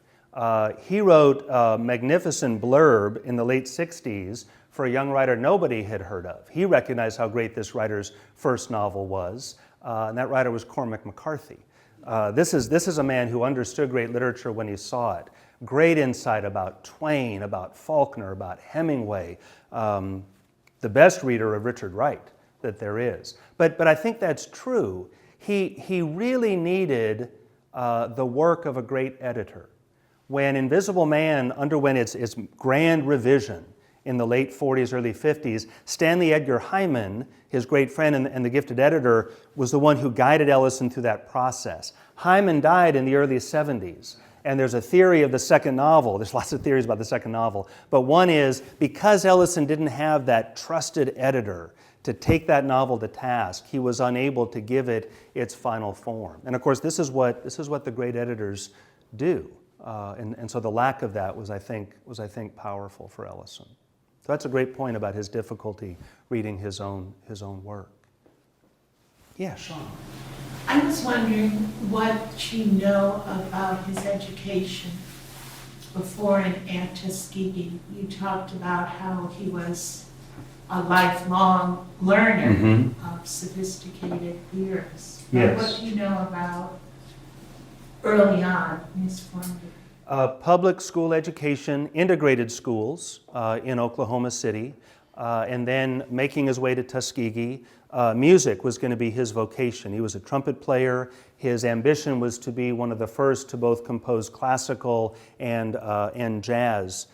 He wrote a magnificent blurb in the late 60s for a young writer nobody had heard of. He recognized how great this writer's first novel was, and that writer was Cormac McCarthy. This is a man who understood great literature when he saw it. great insight about Twain, about Faulkner, about Hemingway, the best reader of Richard Wright that there is. But I think that's true. He really needed the work of a great editor. When Invisible Man underwent its grand revision in the late 40s, early 50s, Stanley Edgar Hyman, his great friend and the gifted editor, was the one who guided Ellison through that process. Hyman died in the early 70s, and there's a theory of the second novel. There's lots of theories about the second novel, but one is because Ellison didn't have that trusted editor to take that novel to task, he was unable to give it its final form. And of course, this is what the great editors do. And so the lack of that was, I think, powerful for Ellison. So that's a great point about his difficulty reading his own work. Yeah, Sean. I was wondering what you know about his education before and at Tuskegee. You talked about how he was a lifelong learner of sophisticated theorists. Yes. What do you know about early on in his formative? Public school education, integrated schools in Oklahoma City, and then making his way to Tuskegee. Music was going to be his vocation. He was a trumpet player. His ambition was to be one of the first to both compose classical and jazz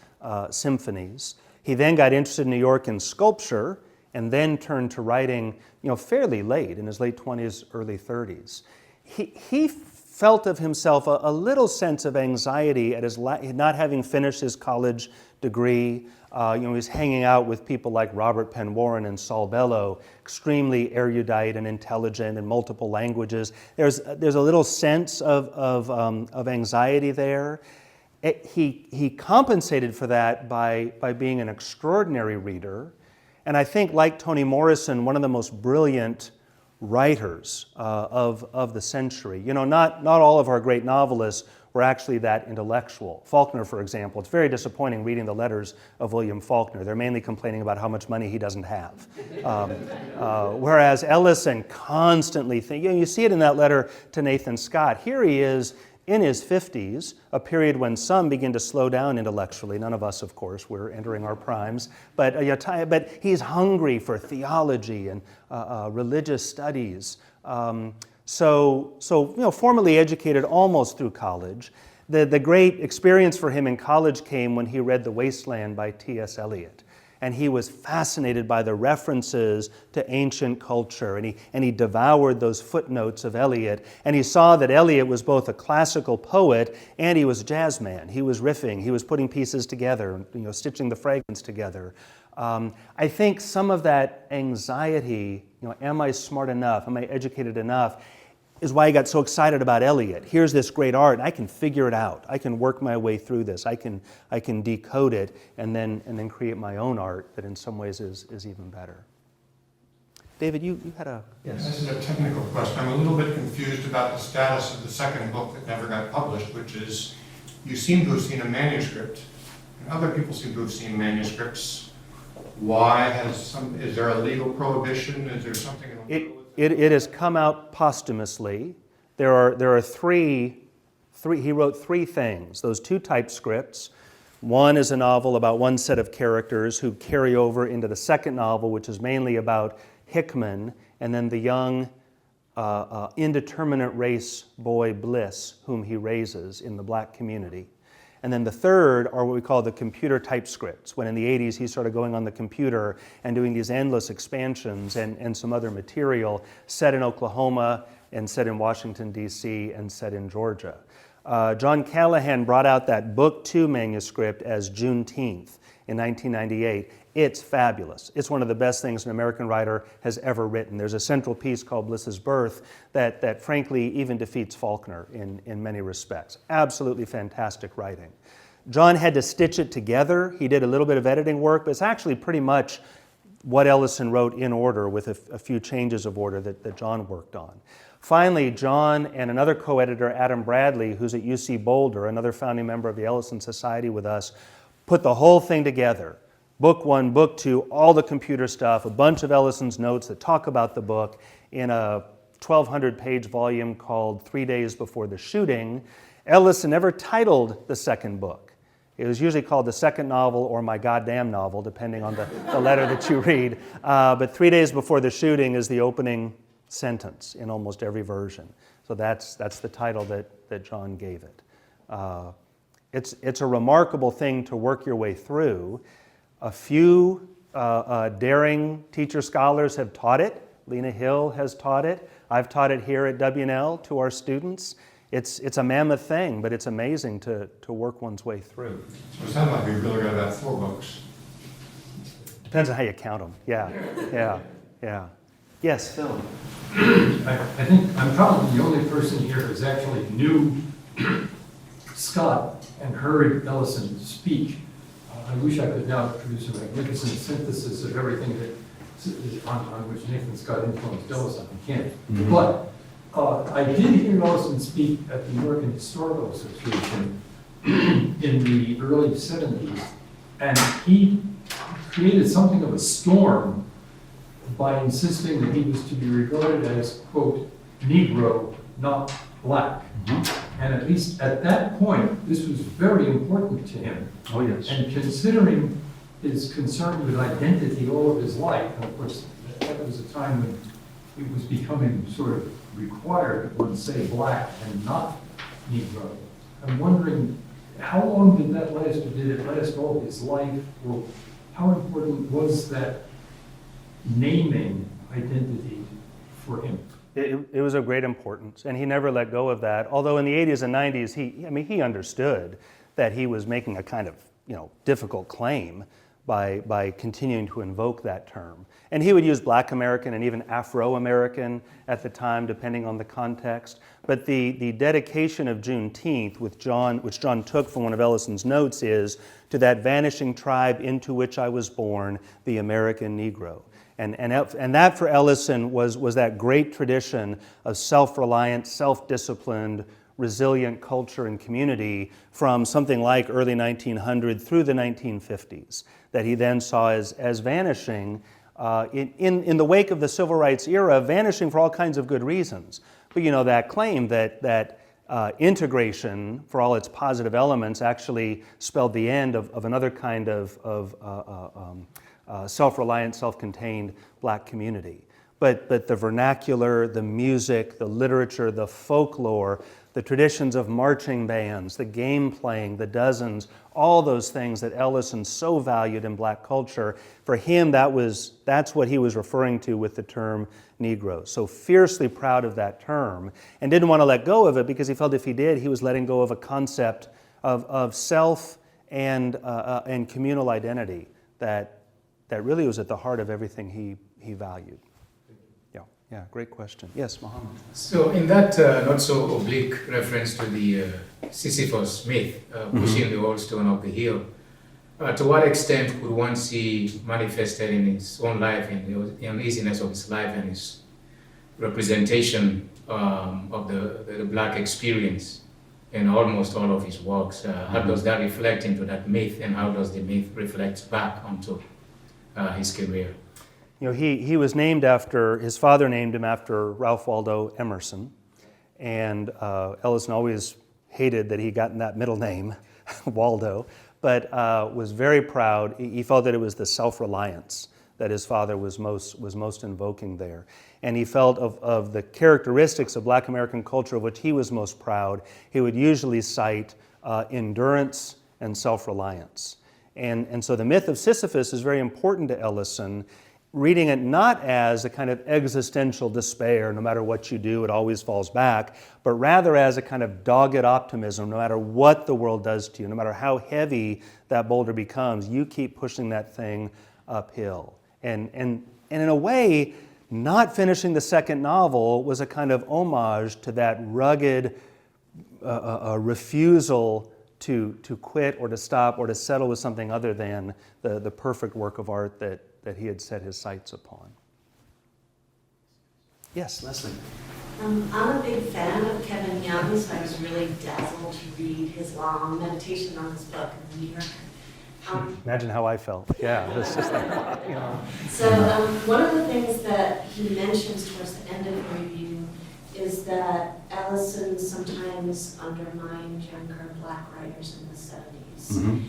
symphonies. He then got interested in New York in sculpture, and then turned to writing, fairly late, in his late 20s, early 30s. He felt of himself a little sense of anxiety at his not having finished his college degree. He was hanging out with people like Robert Penn Warren and Saul Bellow, extremely erudite and intelligent in multiple languages. There's a little sense of anxiety there. He compensated for that by being an extraordinary reader, and I think, like Toni Morrison, one of the most brilliant writers of the century. Not all of our great novelists were actually that intellectual. Faulkner, for example, it's very disappointing reading the letters of William Faulkner. They're mainly complaining about how much money he doesn't have. Whereas Ellison constantly you see it in that letter to Nathan Scott. Here he is in his 50s, a period when some begin to slow down intellectually. None of us, of course, we're entering our primes. But he's hungry for theology and religious studies. Formally educated almost through college. The great experience for him in college came when he read The Wasteland by T.S. Eliot. And he was fascinated by the references to ancient culture, and he devoured those footnotes of Eliot, and he saw that Eliot was both a classical poet and he was a jazz man. He was riffing, he was putting pieces together, stitching the fragments together. I think some of that anxiety, am I smart enough, am I educated enough, is why I got so excited about Eliot. Here's this great art, and I can figure it out. I can work my way through this. I can decode it and then create my own art that in some ways is even better. David, you had a... Yes. This is a technical question. I'm a little bit confused about the status of the second book that never got published, which is, you seem to have seen a manuscript, and other people seem to have seen manuscripts. Why is there a legal prohibition? Is there something in the It has come out posthumously. There are three. He wrote three things. Those two typescripts. One is a novel about one set of characters who carry over into the second novel, which is mainly about Hickman, and then the young, indeterminate race boy Bliss, whom he raises in the black community. And then the third are what we call the computer typescripts, when in the 80s he started going on the computer and doing these endless expansions and some other material set in Oklahoma and set in Washington, D.C. and set in Georgia. John Callahan brought out that Book 2 manuscript as Juneteenth in 1998. It's fabulous. It's one of the best things an American writer has ever written. There's a central piece called Bliss's Birth that frankly even defeats Faulkner in many respects. Absolutely fantastic writing. John had to stitch it together. He did a little bit of editing work, but it's actually pretty much what Ellison wrote in order with a few changes of order that John worked on. Finally, John and another co-editor, Adam Bradley, who's at UC Boulder, another founding member of the Ellison Society with us, put the whole thing together. Book 1, Book 2, all the computer stuff, a bunch of Ellison's notes that talk about the book in a 1,200-page volume called 3 Days Before the Shooting. Ellison never titled the second book. It was usually called The Second Novel or My Goddamn Novel, depending on the letter that you read. But 3 days before the shooting is the opening sentence in almost every version. So that's the title that John gave it. It's a remarkable thing to work your way through. A few daring teacher scholars have taught it. Lena Hill has taught it. I've taught it here at W&L to our students. It's a mammoth thing, but it's amazing to work one's way through. So it sounds like we really got about 4 books. Depends on how you count them. Yeah. Yes, Phil. I think I'm probably the only person here who's actually knew Scott and heard Ellison speak. I wish I could now produce a magnificent synthesis of everything that on which Nathan Scott influenced Ellison. I can't. Mm-hmm. But I did hear Ellison speak at the American Historical Association in the early 70s, and he created something of a storm by insisting that he was to be regarded as, quote, Negro, not black. Mm-hmm. And at least at that point, this was very important to him. Oh, yes. And considering his concern with identity all of his life, and of course, that was a time when it was becoming sort of required that one say black and not Negro. I'm wondering, how long did that last, or did it last all his life? Or how important was that naming identity for him? It was of great importance, and he never let go of that. Although in the 80s and 90s, he understood that he was making a kind of difficult claim by continuing to invoke that term. And he would use Black American and even Afro-American at the time, depending on the context. But the dedication of Juneteenth, which John took from one of Ellison's notes, is to that vanishing tribe into which I was born, the American Negro. And that for Ellison was that great tradition of self-reliant, self-disciplined, resilient culture and community from something like early 1900 through the 1950s that he then saw as vanishing in the wake of the civil rights era, vanishing for all kinds of good reasons. But that claim that integration, for all its positive elements, actually spelled the end of another kind of self-reliant, self-contained black community. But the vernacular, the music, the literature, the folklore, the traditions of marching bands, the game playing, the dozens, all those things that Ellison so valued in black culture, for him that's what he was referring to with the term Negro. So fiercely proud of that term, and didn't want to let go of it because he felt if he did, he was letting go of a concept of self and communal identity that really was at the heart of everything he valued. Yeah, great question. Yes, Mohammed. So in that not so oblique reference to the Sisyphus myth, pushing the old stone up the hill, to what extent could one see manifested in his own life, in the uneasiness of his life and his representation of the black experience in almost all of his works? How does that reflect into that myth, and how does the myth reflect back onto his career? He was named after, his father named him after Ralph Waldo Emerson, and Ellison always hated that he gotten that middle name, Waldo, but was very proud. He felt that it was the self-reliance that his father was most invoking there. And he felt of the characteristics of Black American culture of which he was most proud, he would usually cite endurance and self-reliance. And so the myth of Sisyphus is very important to Ellison, reading it not as a kind of existential despair, no matter what you do, it always falls back, but rather as a kind of dogged optimism, no matter what the world does to you, no matter how heavy that boulder becomes, you keep pushing that thing uphill. And in a way, not finishing the second novel was a kind of homage to that rugged refusal to quit or to stop or to settle with something other than the perfect work of art that he had set his sights upon. Yes, Leslie. I'm a big fan of Kevin Young, so I was really dazzled to read his long meditation on this book in the New Yorker. Imagine how I felt. Yeah, it's just like, So one of the things that he mentions towards the end of the review is that Ellison sometimes undermined younger black writers in the 70s.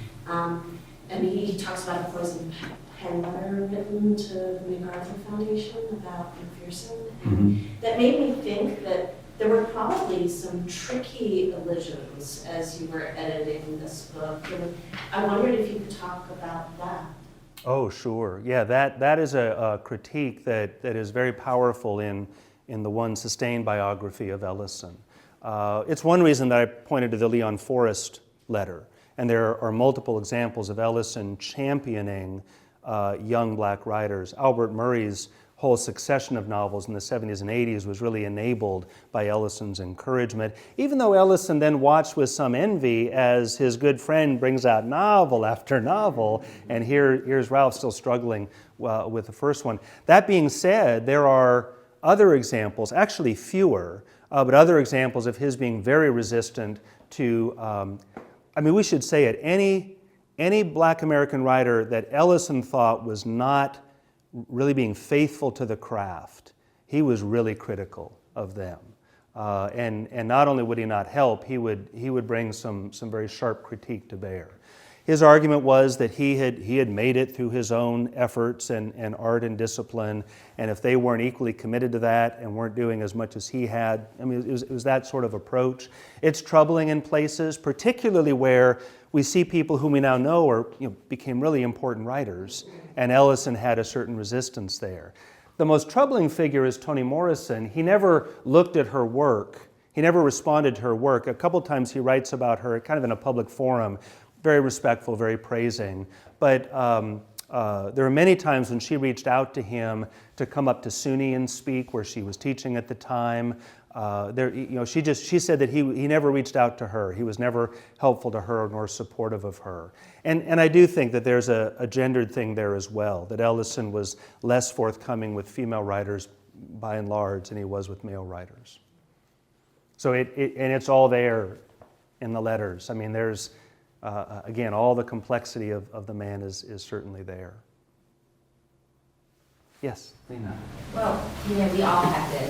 And he talks about a poison pen letter written to the MacArthur Foundation about McPherson. And that made me think that there were probably some tricky elisions as you were editing this book. And I wondered if you could talk about that. Oh, sure. Yeah, that is a critique that is very powerful in the one sustained biography of Ellison. It's one reason that I pointed to the Leon Forrest letter, and there are multiple examples of Ellison championing young black writers. Albert Murray's whole succession of novels in the 70s and 80s was really enabled by Ellison's encouragement, even though Ellison then watched with some envy as his good friend brings out novel after novel, and here's Ralph still struggling with the first one. That being said, there are other examples, actually fewer, but other examples of his being very resistant to, we should say it, any black American writer that Ellison thought was not really being faithful to the craft, he was really critical of them. And not only would he not help, he would bring some very sharp critique to bear. His argument was that he had made it through his own efforts and art and discipline, and if they weren't equally committed to that and weren't doing as much as he had, it was that sort of approach. It's troubling in places, particularly where we see people whom we now know became really important writers, and Ellison had a certain resistance there. The most troubling figure is Toni Morrison. He never looked at her work. He never responded to her work. A couple times he writes about her kind of in a public forum, very respectful, very praising. But there were many times when she reached out to him to come up to SUNY and speak, where she was teaching at the time. She said that he never reached out to her. He was never helpful to her nor supportive of her. And I do think that there's a gendered thing there as well, that Ellison was less forthcoming with female writers by and large than he was with male writers. So it's all there in the letters. There's again, all the complexity of the man is certainly there. Yes, Lena. Well, we all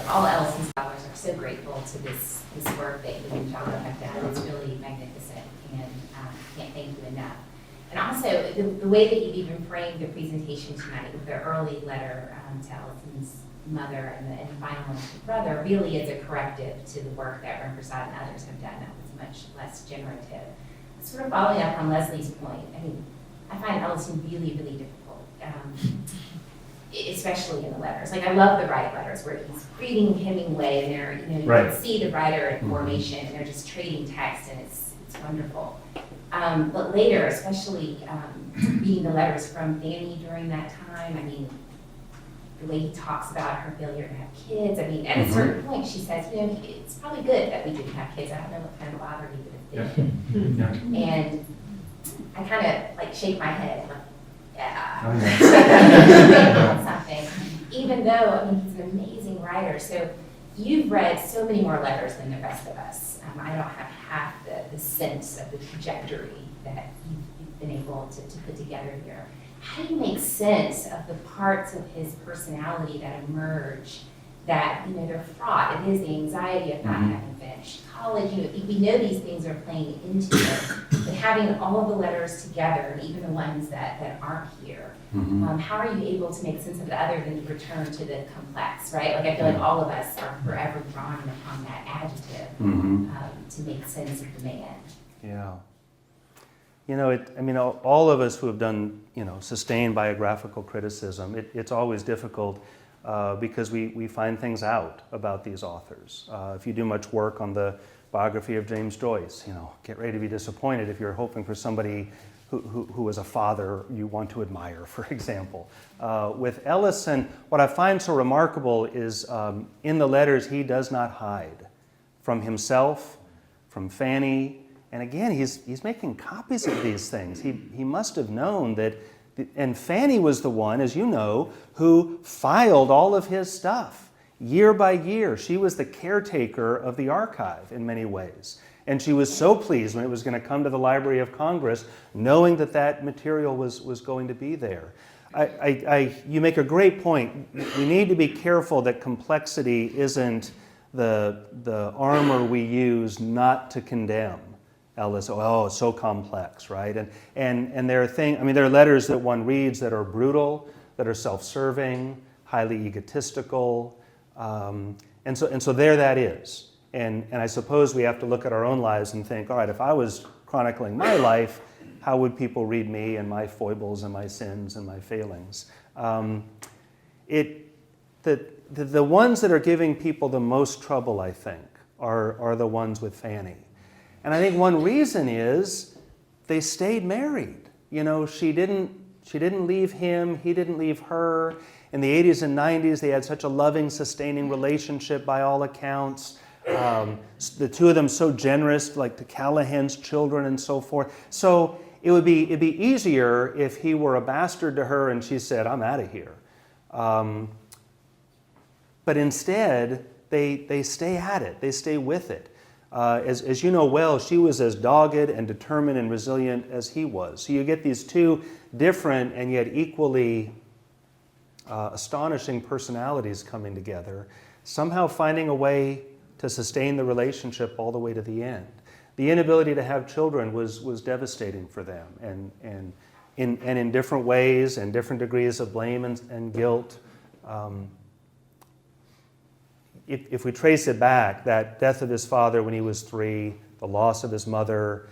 all Ellison scholars are so grateful to this work that you and John have done. It's really magnificent, and can't thank you enough. And also, the way that you've even framed the presentation tonight with the early letter to Ellison's mother and the final one to his brother really is a corrective to the work that Ren Prasad and others have done that was much less generative. Sort of following up on Leslie's point, I find Ellison really, really difficult. Especially in the letters. I love the Wright letters where he's reading Hemingway and they're, you can see the writer in formation and they're just trading text and it's wonderful. But later, especially reading the letters from Fanny during that time, the way he talks about her failure to have kids, at a certain point she says, it's probably good that we didn't have kids. I don't know what kind of bother he would have been. Yeah. And I kind of shake my head, something. Even though, he's an amazing writer. So you've read so many more letters than the rest of us. I don't have half the sense of the trajectory that you've been able to put together here. How do you make sense of the parts of his personality that emerge that, they're fraught? It is the anxiety of not having finished college. We know these things are playing into it, but having all of the letters together, even the ones that aren't here, how are you able to make sense of it other than to return to the complex, right? I feel like all of us are forever drawn upon that adjective to make sense of the man. Yeah. All of us who have done, sustained biographical criticism, it's always difficult because we find things out about these authors. If you do much work on the biography of James Joyce, get ready to be disappointed if you're hoping for somebody who was a father you want to admire, for example. With Ellison, what I find so remarkable is in the letters he does not hide from himself, from Fanny, and again, he's making copies of these things. He must have known that, and Fanny was the one, as you know, who filed all of his stuff year by year. She was the caretaker of the archive in many ways. And she was so pleased when it was going to come to the Library of Congress, knowing that material was going to be there. You make a great point. We need to be careful that complexity isn't the armor we use not to condemn Ellis. Oh, it's so complex, right? And there are letters that one reads that are brutal, that are self-serving, highly egotistical, and so there that is. And I suppose we have to look at our own lives and think, all right, if I was chronicling my life, how would people read me and my foibles and my sins and my failings? The ones that are giving people the most trouble, I think, are the ones with Fanny. And I think one reason is they stayed married. You know, she didn't leave him, he didn't leave her. In the 80s and 90s, they had such a loving, sustaining relationship by all accounts. The two of them so generous, like to Callahan's children and so forth. So it'd be easier if he were a bastard to her and she said, I'm out of here. But instead, they stay at it. They stay with it. As you know well, she was as dogged and determined and resilient as he was. So you get these two different and yet equally astonishing personalities coming together, somehow finding a way to sustain the relationship all the way to the end. The inability to have children was devastating for them, and in different ways and different degrees of blame and guilt. If we trace it back, that death of his father when he was 3, the loss of his mother,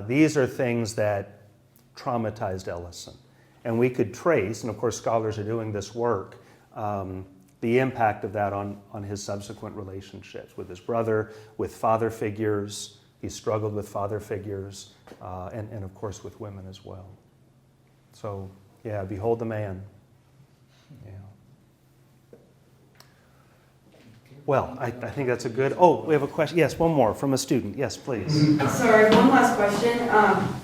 these are things that traumatized Ellison. And we could trace, and of course scholars are doing this work, the impact of that on his subsequent relationships with his brother, with father figures. He struggled with father figures, and of course with women as well. So, yeah, behold the man. Yeah. Well, I think that's a good... Oh, we have a question. Yes, one more from a student. Yes, please. Sorry, one last question.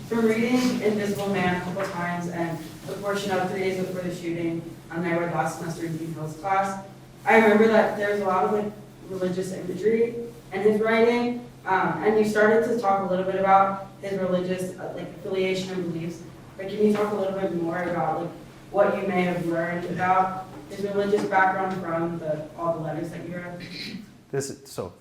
From reading Invisible Man a couple times and the portion of 3 days before the shooting, I read last semester in Details class, I remember that there's a lot of religious imagery in his writing, and you started to talk a little bit about his religious affiliation and beliefs. But can you talk a little bit more about what you may have learned about his religious background from all the letters that you read? So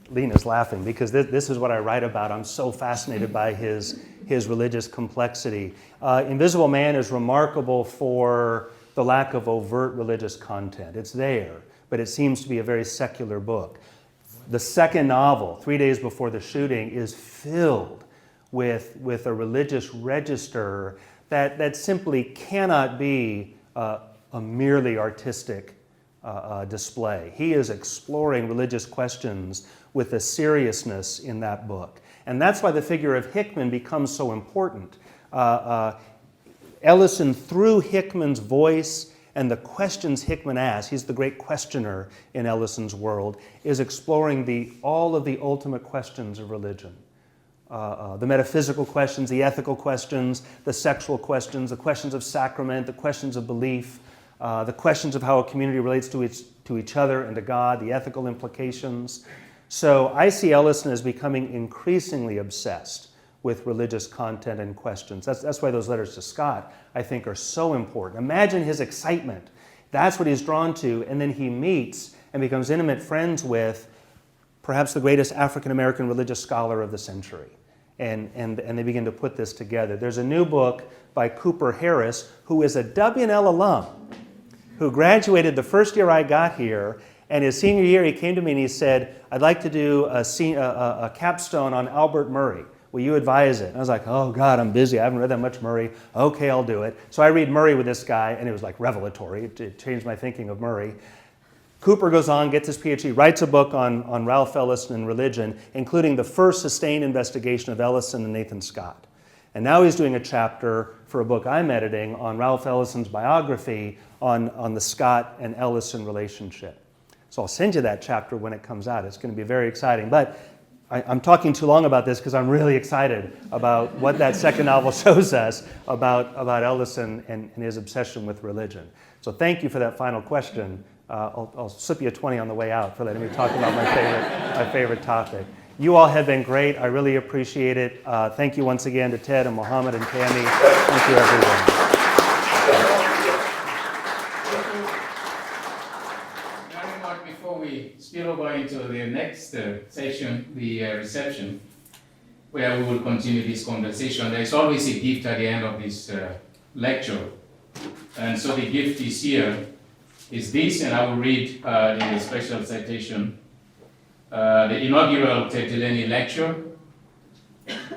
Lena's laughing because this is what I write about. I'm so fascinated by his religious complexity. Invisible Man is remarkable for the lack of overt religious content. It's there, but it seems to be a very secular book. The second novel, 3 days before the shooting, is filled with a religious register that simply cannot be a merely artistic display. He is exploring religious questions with a seriousness in that book. And that's why the figure of Hickman becomes so important. Ellison, through Hickman's voice and the questions Hickman asks, he's the great questioner in Ellison's world, is exploring all of the ultimate questions of religion. The metaphysical questions, the ethical questions, the sexual questions, the questions of sacrament, the questions of belief, the questions of how a community relates to each other and to God, the ethical implications. So I see Ellison as becoming increasingly obsessed with religious content and questions. That's why those letters to Scott, I think, are so important. Imagine his excitement. That's what he's drawn to, and then he meets and becomes intimate friends with perhaps the greatest African-American religious scholar of the century. And they begin to put this together. There's a new book by Cooper Harris, who is a W&L alum, who graduated the first year I got here, and his senior year he came to me and he said, I'd like to do a capstone on Albert Murray. Will you advise it? And I was like, oh God, I'm busy. I haven't read that much Murray. Okay, I'll do it. So I read Murray with this guy, and it was like revelatory. It changed my thinking of Murray. Cooper goes on, gets his PhD, writes a book on Ralph Ellison and religion, including the first sustained investigation of Ellison and Nathan Scott. And now he's doing a chapter for a book I'm editing on Ralph Ellison's biography on the Scott and Ellison relationship. So I'll send you that chapter when it comes out. It's going to be very exciting. But I'm talking too long about this because I'm really excited about what that second novel shows us about Ellison and his obsession with religion. So thank you for that final question. I'll slip you a 20 on the way out for letting me talk about my favorite topic. You all have been great. I really appreciate it. Thank you once again to Ted and Mohammed and Tammy. Thank you, everyone. Before we skip spill over into the next session, the reception, where we will continue this conversation. There is always a gift at the end of this lecture. And so the gift this year is this, and I will read the special citation. The inaugural Ted DeLaney Lecture,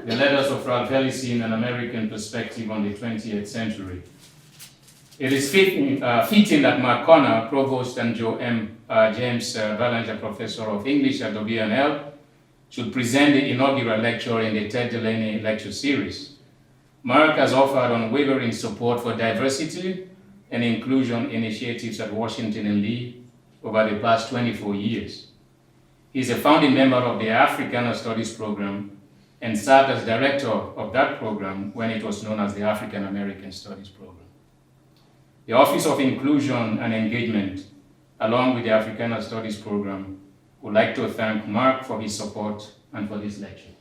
The Letters of Ralph Ellison, An American Perspective on the 20th Century. It is fitting that Marc Conner, Provost and Jo M, James Ballengee Professor of English at WNL, should present the inaugural lecture in the Ted DeLaney Lecture Series. Marc has offered unwavering support for diversity and inclusion initiatives at Washington and Lee over the past 24 years. He is a founding member of the Africana Studies program and served as director of that program when it was known as the African American Studies program. The Office of Inclusion and Engagement, along with the Africana Studies program, would like to thank Marc for his support and for this lecture.